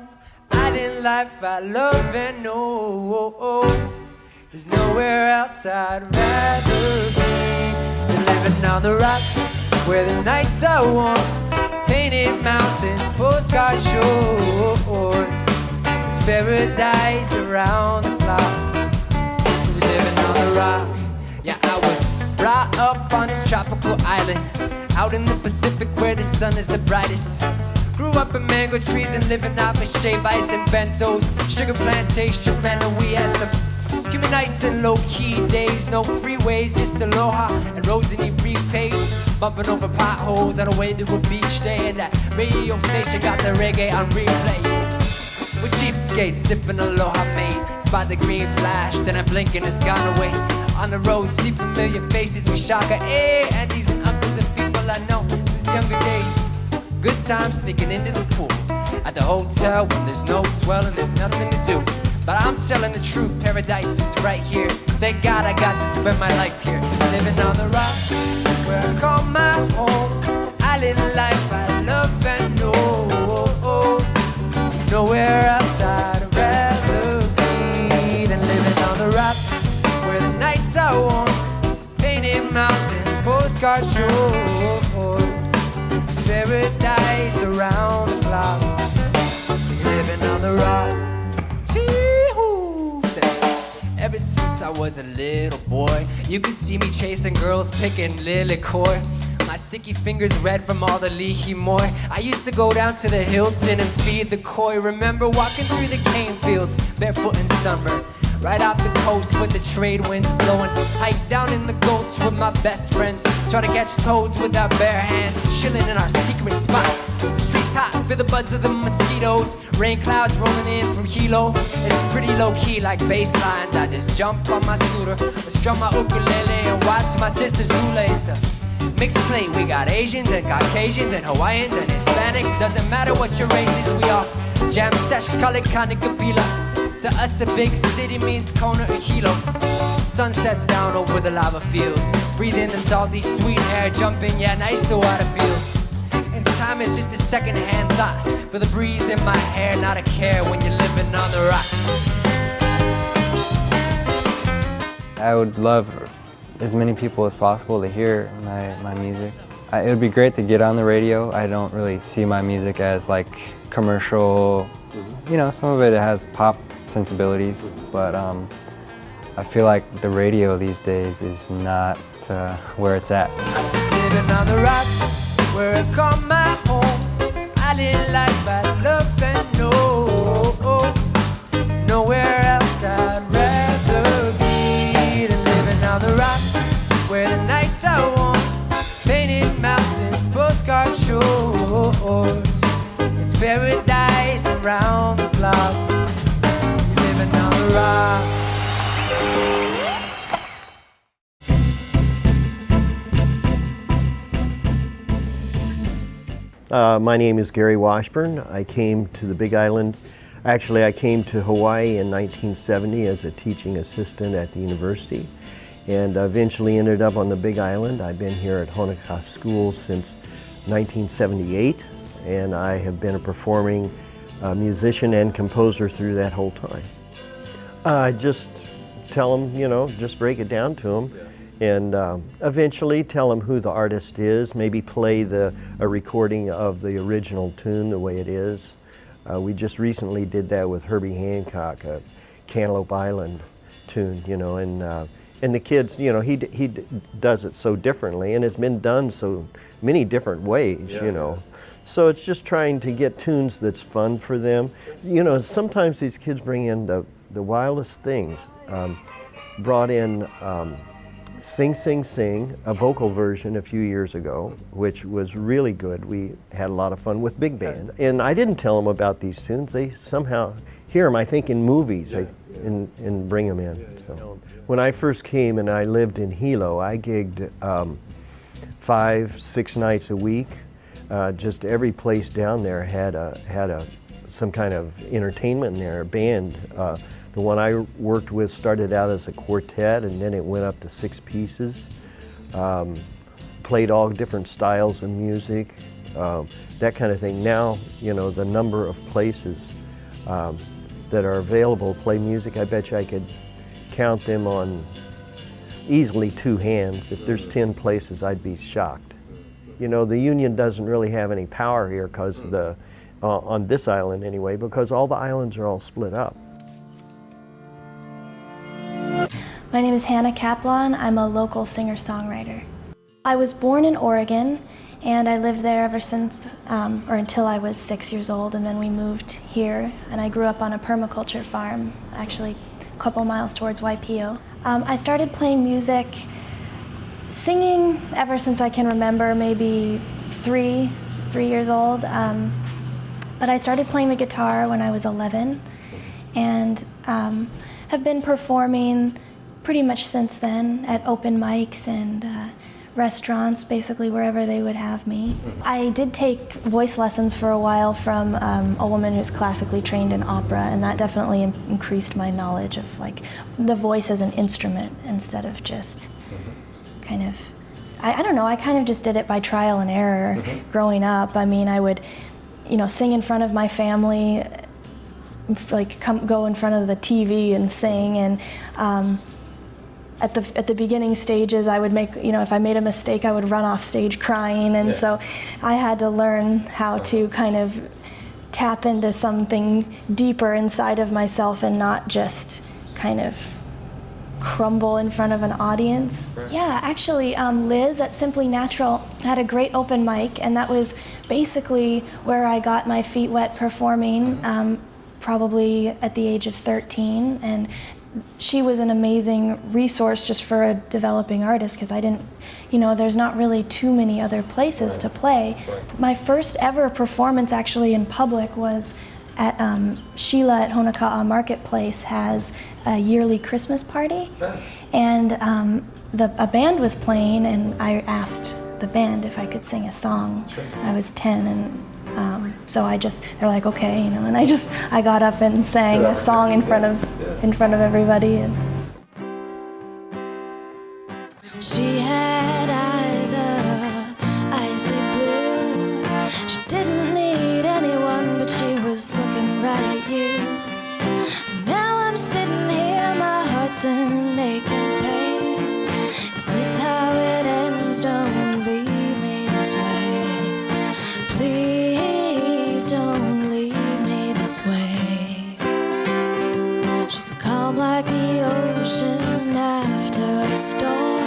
Island life I love and know. There's nowhere else I'd rather be than living on the rock, where the nights are warm. Painted mountains, postcard shores. It's paradise around the clock. Living on the rock. Yeah, I was brought up on this tropical island, out in the Pacific where the sun is the brightest. Grew up in mango trees and living off of shave ice and bentos. Sugar plantation, man, and we had some human ice and low-key days. No freeways, just aloha and roads that need repaved. Bumping over potholes on the way to a beach day. And that radio station got the reggae on replay. With cheapskates sipping aloha mate, spot the green flash, then I blink and it's gone away. On the road, see familiar faces, we shaka, aunties and uncles and people I know since younger days. Good times sneaking into the pool at the hotel when there's no swell and there's nothing to do. But I'm telling the truth, paradise is right here. Thank God I got to spend my life here, living on the rock, where I call my home. I live a life I love and know. Nowhere else I'd rather be than living on the rock, where the nights are warm, painted mountains, postcard shores. It's paradise around the clock, living on the rock. Ever since I was a little boy, you could see me chasing girls, picking lily koi. My sticky fingers red from all the lihi moi. I used to go down to the Hilton and feed the koi. Remember walking through the cane fields, barefoot in summer, right off the coast with the trade winds blowing. Hike down in the gulch with my best friends, try to catch toads with our bare hands, chilling in our secret spot. The streets hot, feel the buzz of the mosquitoes, rain clouds rolling in from Hilo. It's pretty low key like bass lines. I just jump on my scooter, strum my ukulele and watch my sister's hula. It's a mixed plate. We got Asians and Caucasians and Hawaiians and Hispanics. Doesn't matter what your race is, we all jam sessions, call it Kanekapila. To us a big city means Kona or Hilo. Sun sets down over the lava fields, breathe in the salty sweet air, jumping, yeah, nice the water feels. And time is just a second-hand thought, for the breeze in my hair, not a care when you're living on the rock. I would love as many people as possible to hear my music. It would be great to get on the radio. I don't really see my music as like commercial. You know, some of it has pop sensibilities, but I feel like the radio these days is not where it's at. Living on the rock, where I call my home. I live life I love and know. Nowhere else I'd rather be than living on the rock, where the nights are warm, painted mountains, postcard shores. It's paradise around the clock, living on the rock. My name is Gary Washburn. I came to the Big Island. Actually, I came to Hawaii in 1970 as a teaching assistant at the university, and eventually ended up on the Big Island. I've been here at Honoka School since 1978, and I have been a performing musician and composer through that whole time. I just tell them, you know, just break it down to them. And eventually tell them who the artist is, maybe play a recording of the original tune the way it is. We just recently did that with Herbie Hancock, a Cantaloupe Island tune, you know, and the kids, you know, he does it so differently, and it's been done so many different ways, you know. So it's just trying to get tunes that's fun for them. You know, sometimes these kids bring in the wildest things. Brought in Sing, Sing, Sing, a vocal version a few years ago, which was really good. We had a lot of fun with big band. And I didn't tell them about these tunes. They somehow hear them, I think, in movies and bring them in. So when I first came and I lived in Hilo, I gigged 5-6 nights a week. Just every place down there had some kind of entertainment in there, a band. The one I worked with started out as a quartet, and then it went up to 6 pieces. Played all different styles of music, that kind of thing. Now, you know, the number of places that are available to play music, I bet you I could count them on easily 2 hands. If there's 10 places, I'd be shocked. You know, the union doesn't really have any power here because on this island anyway, because all the islands are all split up. My name is Hannah Kaplan. I'm a local singer-songwriter. I was born in Oregon, and I lived there ever since, or until I was 6 years old, and then we moved here, and I grew up on a permaculture farm, actually a couple miles towards Waipio. I started playing music, singing ever since I can remember, maybe three years old, but I started playing the guitar when I was 11, and have been performing pretty much since then at open mics and restaurants, basically wherever they would have me. I did take voice lessons for a while from a woman who's classically trained in opera, and that definitely increased my knowledge of like the voice as an instrument instead of just kind of, I don't know, I kind of just did it by trial and error growing up. I mean, I would, you know, sing in front of my family, like go in front of the TV and sing, and at the beginning stages, I would make, you know, if I made a mistake, I would run off stage crying, and so I had to learn how to kind of tap into something deeper inside of myself and not just kind of crumble in front of an audience. Yeah, actually, Liz at Simply Natural had a great open mic, and that was basically where I got my feet wet performing, probably at the age of 13, and she was an amazing resource just for a developing artist, because I didn't, you know, there's not really too many other places to play. My first ever performance actually in public was at Sheila at Honoka Marketplace has a yearly Christmas party, and a band was playing, and I asked the band if I could sing a song. I was 10, and so they're like, okay, you know, and I got up and sang a song in front of everybody. And She had eyes of icy blue. She didn't need anyone, but she was looking right at you. Now I'm sitting here, my heart's in aching pain. Is this how it ends? Don't leave me this way. Please don't leave me this way. She's calm like the ocean after a storm.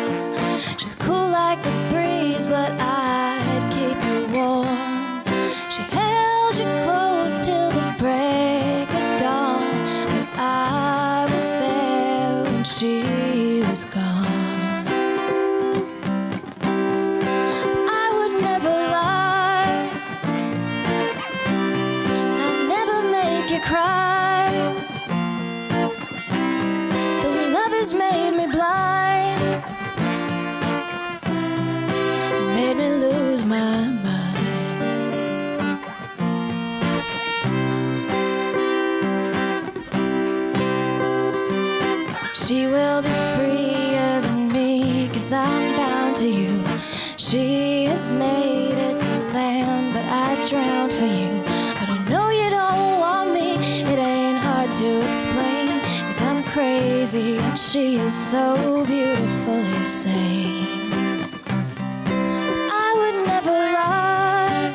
She's cool like the breeze, but I'd keep you warm. She held you close till the break of dawn, but I was there when she was gone. Cry. The love has made me blind. It made me lose my mind. She will be freer than me, 'cause I'm bound to you. She has made it to land, but I've drowned for you. But I know you don't want me. It ain't hard to explain, 'cause I'm crazy and she is so beautifully sane. I would never lie.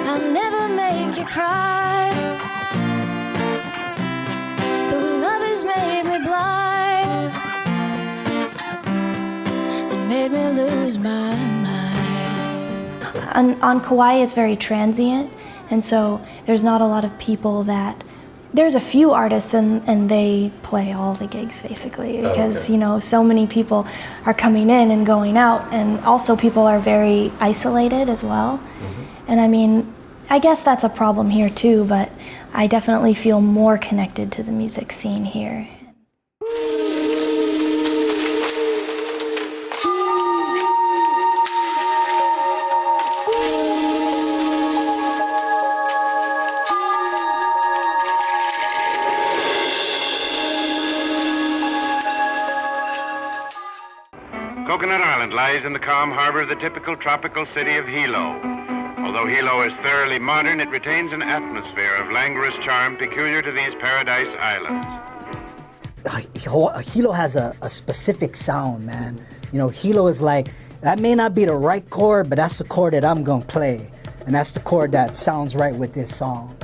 I'll never make you cry. The love has made me blind. It made me lose my mind. On Kauai, it's very transient, and so there's not a lot of people that, there's a few artists and they play all the gigs basically, because you know, so many people are coming in and going out, and also people are very isolated as well. And I mean, I guess that's a problem here too, but I definitely feel more connected to the music scene here. Coconut Island lies in the calm harbor of the typical tropical city of Hilo. Although Hilo is thoroughly modern, it retains an atmosphere of languorous charm peculiar to these paradise islands. Hilo has a specific sound, man. You know, Hilo is like, that may not be the right chord, but that's the chord that I'm gonna play. And that's the chord that sounds right with this song.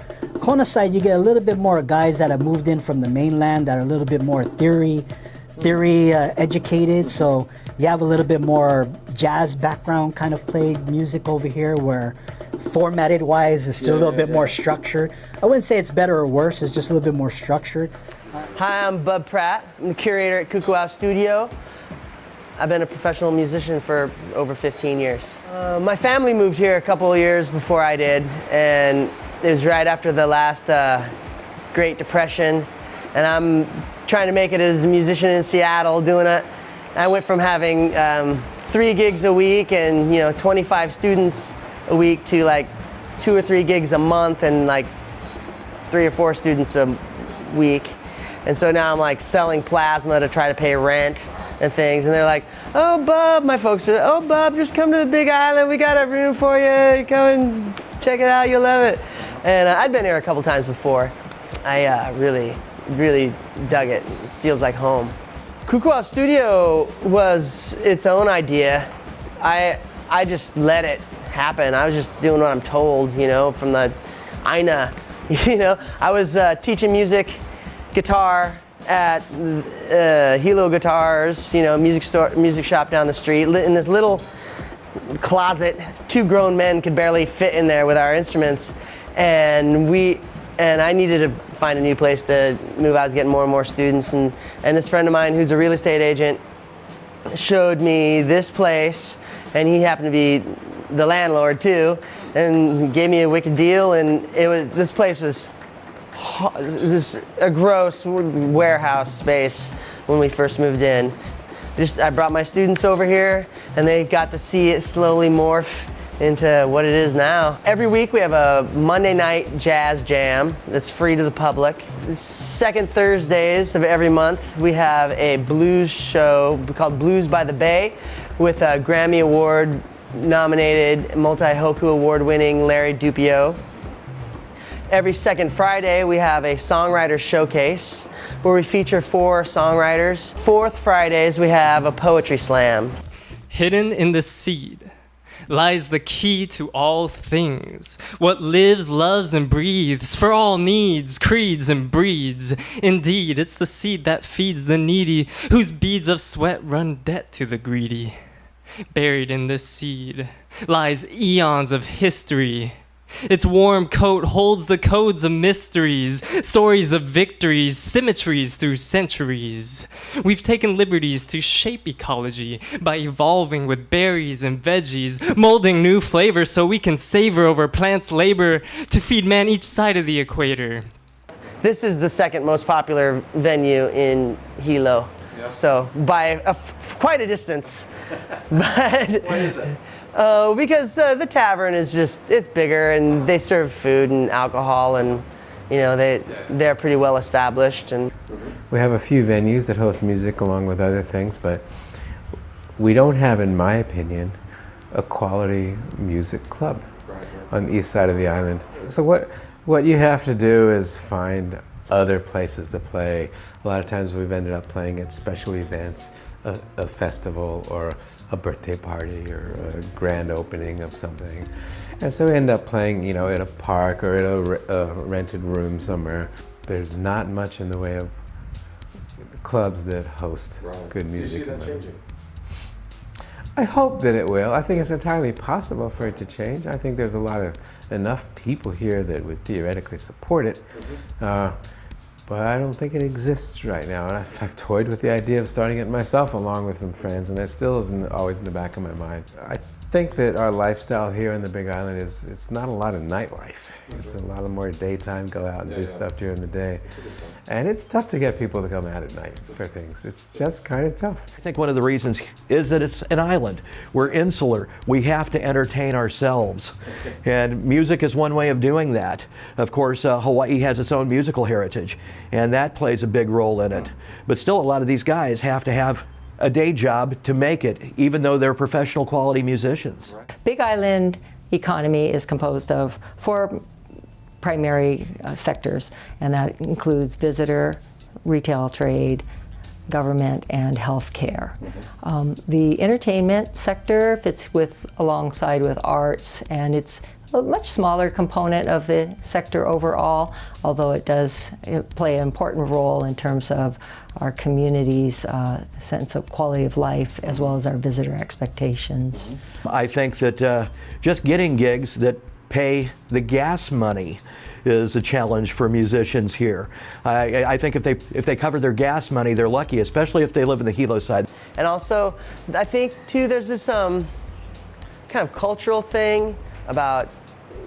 Kona side, you get a little bit more guys that have moved in from the mainland that are a little bit more theory educated, so you have a little bit more jazz background kind of played music over here, where formatted wise is still a little bit more structured. I wouldn't say it's better or worse, it's just a little bit more structured. Hi, I'm Bub Pratt. I'm the curator at Kukuau Studio. I've been a professional musician for over 15 years. My family moved here a couple of years before I did, and it was right after the last Great Depression, and I'm trying to make it as a musician in Seattle, doing it. I went from having 3 gigs a week and 25 students a week to like 2 or 3 gigs a month and like 3 or 4 students a week. And so now I'm like selling plasma to try to pay rent and things. And they're like, oh, Bub, my folks are, oh, Bub, just come to the Big Island. We got a room for you. Come and check it out. You'll love it. And I'd been here a couple times before. I really, really dug it. It feels like home. Kukuau Studio was its own idea. I just let it happen. I was just doing what I'm told, from the Aina. I was teaching guitar at Hilo Guitars, music shop down the street. In this little closet, 2 grown men could barely fit in there with our instruments, and I needed to find a new place to move. I was getting more and more students, and this friend of mine who's a real estate agent showed me this place, and he happened to be the landlord too, and gave me a wicked deal. And this place was a gross warehouse space when we first moved in. I brought my students over here, and they got to see it slowly morph into what it is now. Every week we have a Monday night jazz jam that's free to the public. Second Thursdays of every month we have a blues show called Blues by the Bay with a Grammy Award nominated, multi-Hoku Award winning Larry Dupio. Every second Friday we have a songwriter showcase where we feature 4 songwriters. Fourth Fridays we have a poetry slam. Hidden in the seed lies the key to all things. What lives, loves, and breathes for all needs, creeds, and breeds. Indeed, it's the seed that feeds the needy, whose beads of sweat run debt to the greedy. Buried in this seed lies eons of history. Its warm coat holds the codes of mysteries, stories of victories, symmetries through centuries. We've taken liberties to shape ecology by evolving with berries and veggies, molding new flavors so we can savor over plants' labor to feed man each side of the equator. This is the second most popular venue in Hilo, so by quite a distance. But why is it? Because the tavern is it's bigger, and they serve food and alcohol, and they're pretty well established. And we have a few venues that host music along with other things, but we don't have, in my opinion, a quality music club on the east side of the island. So what you have to do is find other places to play. A lot of times we've ended up playing at special events, a festival or a birthday party or a grand opening of something. And so we end up playing, at a park or at a rented room somewhere. There's not much in the way of clubs that host good music. Do you see that changing? I hope that it will. I think it's entirely possible for it to change. I think there's enough people here that would theoretically support it. But I don't think it exists right now. And I've toyed with the idea of starting it myself along with some friends, and it still is always in the back of my mind. I think that our lifestyle here in the Big Island it's not a lot of nightlife. It's a lot of more daytime, go out and do stuff during the day. And it's tough to get people to come out at night for things. It's just kind of tough. I think one of the reasons is that it's an island. We're insular. We have to entertain ourselves. And music is one way of doing that. Of course, Hawaii has its own musical heritage, and that plays a big role in it. But still, a lot of these guys have to have a day job to make it, even though they're professional quality musicians. Big Island economy is composed of 4 primary sectors, and that includes visitor, retail trade, government, and healthcare. The entertainment sector fits alongside with arts, and it's a much smaller component of the sector overall, although it does play an important role in terms of our community's sense of quality of life as well as our visitor expectations. I think that just getting gigs that pay the gas money is a challenge for musicians here. I think if they cover their gas money, they're lucky, especially if they live in the Hilo side. And also, I think too, there's this kind of cultural thing about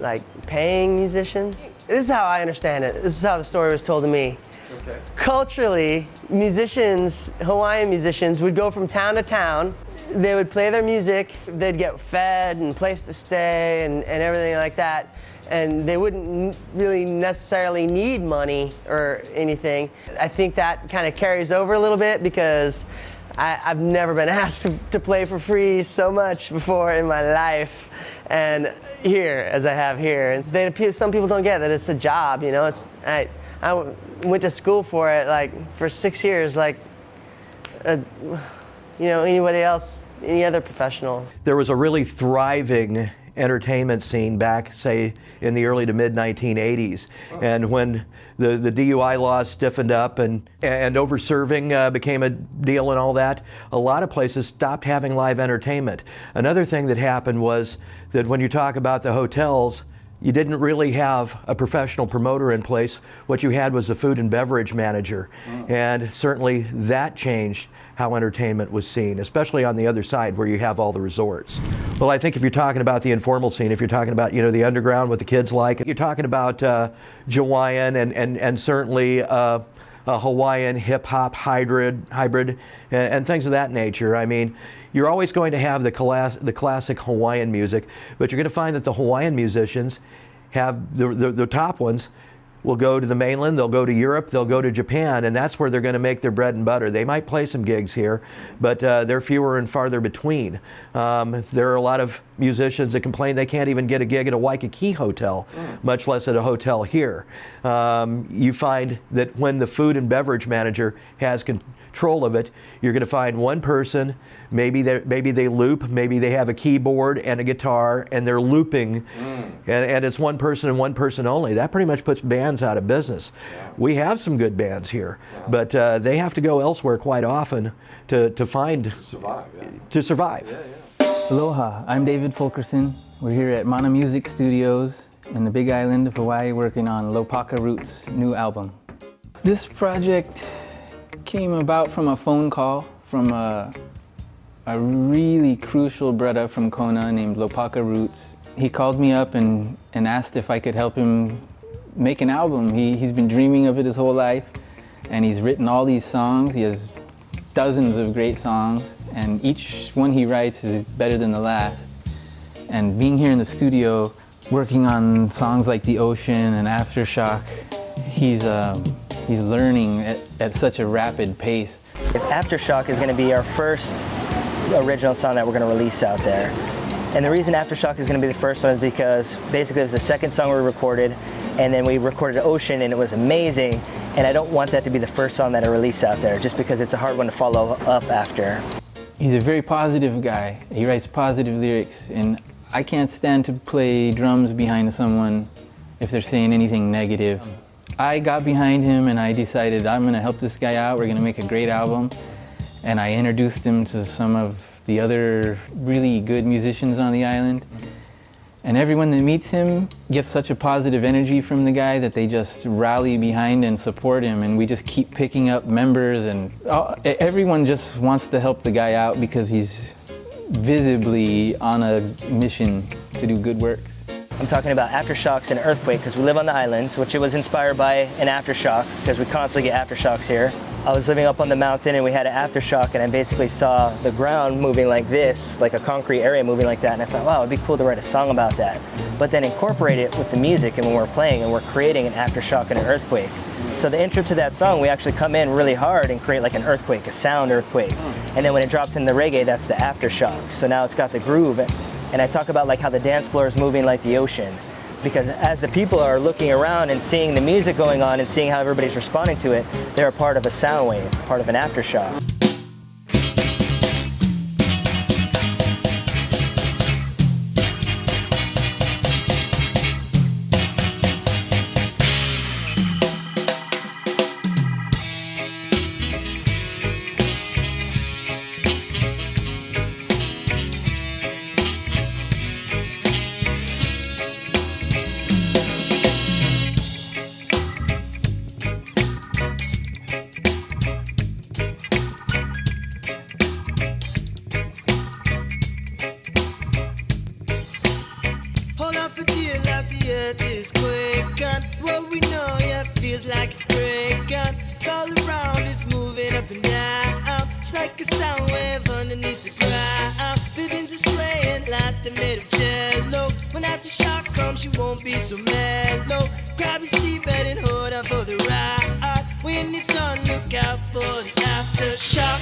like paying musicians. This is how I understand it. This is how the story was told to me. Okay. Culturally, musicians, Hawaiian musicians, would go from town to town. They would play their music, they'd get fed and place to stay and everything like that. And they wouldn't really necessarily need money or anything. I think that kind of carries over a little bit because I've never been asked to play for free so much before in my life. And here, as I have here, and some people don't get that it's a job, you know. I went to school for it, like for 6 years, like you know, anybody else, any other professional. There was a really thriving entertainment scene back, say, in the early to mid 1980s. And when the DUI laws stiffened up and over-serving became a deal and all that, a lot of places stopped having live entertainment. Another thing that happened was that when you talk about the hotels, you didn't really have a professional promoter in place. What you had was a food and beverage manager. And certainly that changed how entertainment was seen, especially on the other side where you have all the resorts. Well, I think if you're talking about the informal scene, if you're talking about, you know, the underground, what the kids like, you're talking about Hawaiian and certainly a Hawaiian hip-hop hybrid and things of that nature. I mean, you're always going to have the classic Hawaiian music, but you're going to find that the Hawaiian musicians have the top ones will go to the mainland, they'll go to Europe, they'll go to Japan, and that's where they're going to make their bread and butter. They might play some gigs here, but they're fewer and farther between. There are a lot of musicians that complain they can't even get a gig at a Waikiki hotel, much less at a hotel here. You find that when the food and beverage manager has control of it, you're going to find one person, maybe they loop, maybe they have a keyboard and a guitar and they're looping, and it's one person and one person only. That pretty much puts bands out of business. We have some good bands here, but they have to go elsewhere quite often to survive. Aloha, I'm David Fulkerson. We're here at Mana Music Studios in the Big Island of Hawaii working on Lopaka Rootz' new album. This project came about from a phone call from a really crucial brother from Kona named Lopaka Rootz. He called me up and asked if I could help him make an album. He's been dreaming of it his whole life, and he's written all these songs. He has dozens of great songs, and each one he writes is better than the last. And being here in the studio, working on songs like The Ocean and Aftershock, he's learning at such a rapid pace. Aftershock is going to be our first original song that we're going to release out there. And the reason Aftershock is going to be the first one is because basically it was the second song we recorded, and then we recorded Ocean and it was amazing, and I don't want that to be the first song that I release out there just because it's a hard one to follow up after. He's a very positive guy. He writes positive lyrics, and I can't stand to play drums behind someone if they're saying anything negative. I got behind him and I decided I'm gonna help this guy out, we're gonna make a great album. And I introduced him to some of the other really good musicians on the island. And everyone that meets him gets such a positive energy from the guy that they just rally behind and support him, and we just keep picking up members, and everyone just wants to help the guy out because he's visibly on a mission to do good works. I'm talking about aftershocks and earthquake because we live on the islands, which it was inspired by an aftershock because we constantly get aftershocks here. I was living up on the mountain and we had an aftershock, and I basically saw the ground moving like this, like a concrete area moving like that, and I thought, wow, it'd be cool to write a song about that. But then incorporate it with the music, and when we're playing and we're creating an aftershock and an earthquake. So the intro to that song, we actually come in really hard and create like an earthquake, a sound earthquake. And then when it drops in the reggae, that's the aftershock. So now it's got the groove. And I talk about like how the dance floor is moving like the ocean. Because as the people are looking around and seeing the music going on and seeing how everybody's responding to it, they're a part of a sound wave, part of an aftershock. awaken. What we know, yeah, feels like it's breaking. All around is moving up and down. It's like a sound wave underneath the ground. Buildings are swaying like they're made of jello. When aftershock comes, you won't be so mellow. Grab your seatbelt and hold on for the ride. When it's done, look out for the aftershock.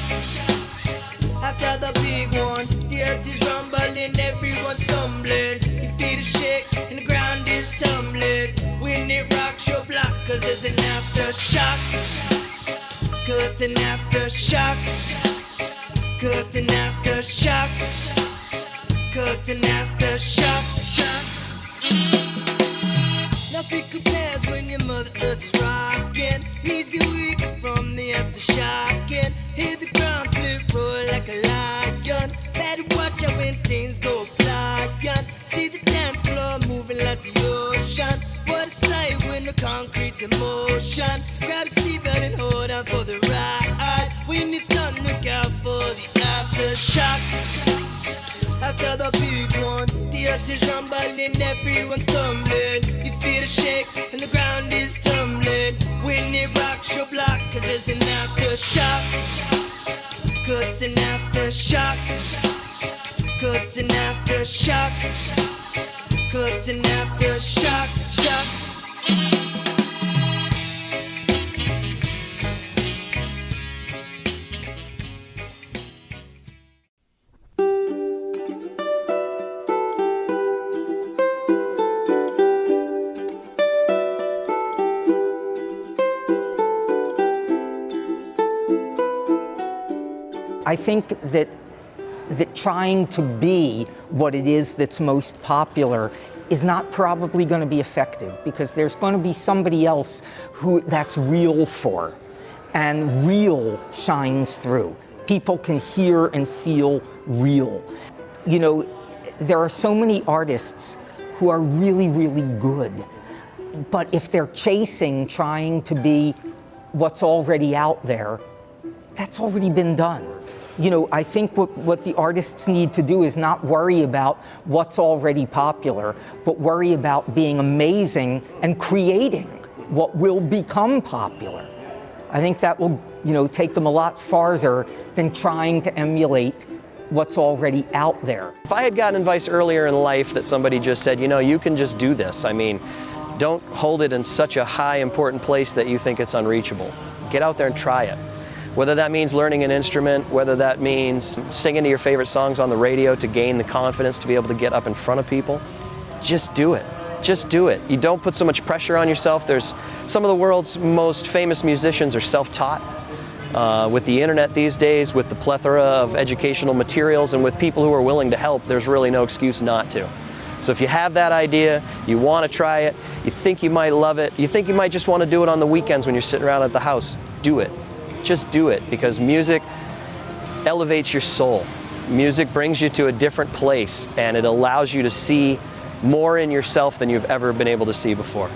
After the big one, the earth is rumbling, everyone's stumbling. You feel the shake and the ground is tumbling. When it rocks your block, cause there's an aftershock. Cut an aftershock. Cut an aftershock. Cut an aftershock. Nothing compares when your mother earth is rocking. Knees get weak from the aftershocking. Hear the ground flip roar like a lion. Better watch out when things go flying. See the dance floor moving like the ocean. What a sight when the concrete's in motion. Grab a seatbelt and hold on for the ride. When it's done, look out for the aftershock. After the big one, the earth is rumbling, everyone's stumbling. You feel the shake and the ground is tumbling. When it rocks your block, cause there's an aftershock. Cut an aftershock. Cut an aftershock. Cut an aftershock. I think that trying to be what it is that's most popular is not probably going to be effective, because there's going to be somebody else who that's real for, and real shines through. People can hear and feel real. You know, there are so many artists who are really, really good, but if they're trying to be what's already out there, that's already been done. You know, I think what the artists need to do is not worry about what's already popular, but worry about being amazing and creating what will become popular. I think that will, take them a lot farther than trying to emulate what's already out there. If I had gotten advice earlier in life that somebody just said, you can just do this. I mean, don't hold it in such a high, important place that you think it's unreachable. Get out there and try it. Whether that means learning an instrument, whether that means singing to your favorite songs on the radio to gain the confidence to be able to get up in front of people, just do it. Just do it. You don't put so much pressure on yourself. There's some of the world's most famous musicians are self-taught. With the internet these days, with the plethora of educational materials, and with people who are willing to help, there's really no excuse not to. So if you have that idea, you want to try it, you think you might love it, you think you might just want to do it on the weekends when you're sitting around at the house, do it. Just do it, because music elevates your soul. Music brings you to a different place, and it allows you to see more in yourself than you've ever been able to see before.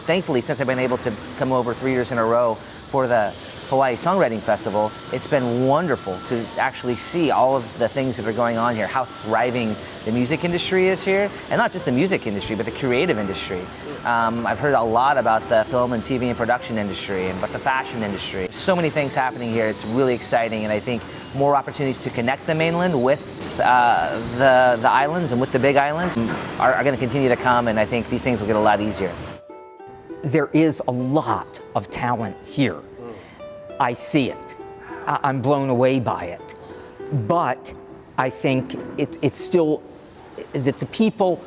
Thankfully, since I've been able to come over 3 years in a row for the Hawaii Songwriting Festival, it's been wonderful to actually see all of the things that are going on here, how thriving the music industry is here, and not just the music industry, but the creative industry. I've heard a lot about the film and TV and production industry, and about the fashion industry. So many things happening here. It's really exciting, and I think more opportunities to connect the mainland with the islands and with the Big Island are going to continue to come, and I think these things will get a lot easier. There is a lot of talent here. I see it. I'm blown away by it. But I think it's still that the people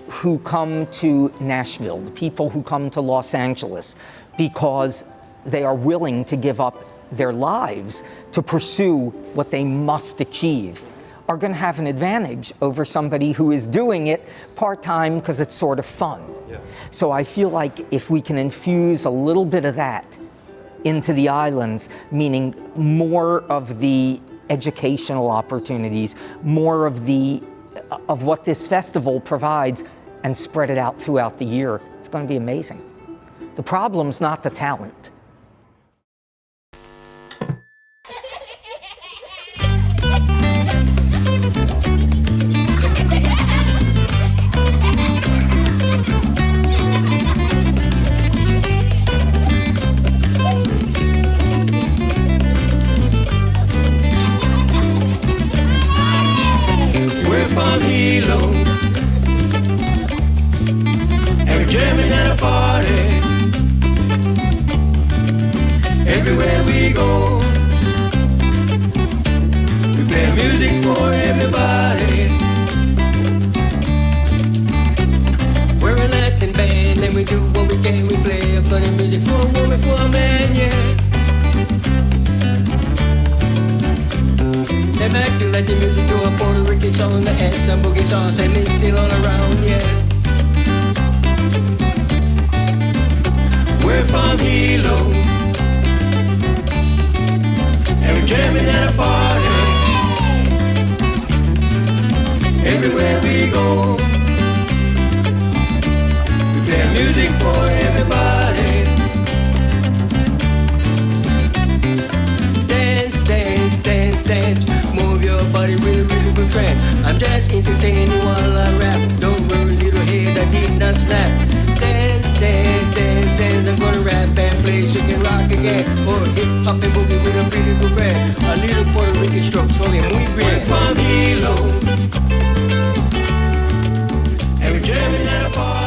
who come to Nashville, the people who come to Los Angeles, because they are willing to give up their lives to pursue what they must achieve, are going to have an advantage over somebody who is doing it part-time because it's sort of fun. Yeah. So I feel like if we can infuse a little bit of that into the islands, meaning more of the educational opportunities, more of what this festival provides, and spread it out throughout the year, it's going to be amazing. The problem's not the talent. we go. We play music for everybody. We're a Latin band and we do what we can. We play a funny music for a woman, for a man, yeah. They back to Latin music to a Puerto Rican song that adds some boogie songs and it's still all around, yeah. We're from Hilo and we're jamming at a party. Everywhere we go, we play music for everybody. Dance, dance, dance, dance. Move your body, really, really good friend. I'm just entertaining while I rap. Don't worry, little head, I did not snap. Dance, dance, dance, dance. I'm gonna rap and play, so you can rock again. Or hip hop and boogie with a pretty good friend. A little Puerto Rican stroke, swing muy bien. We're from Hilo, and we're jamming at a party.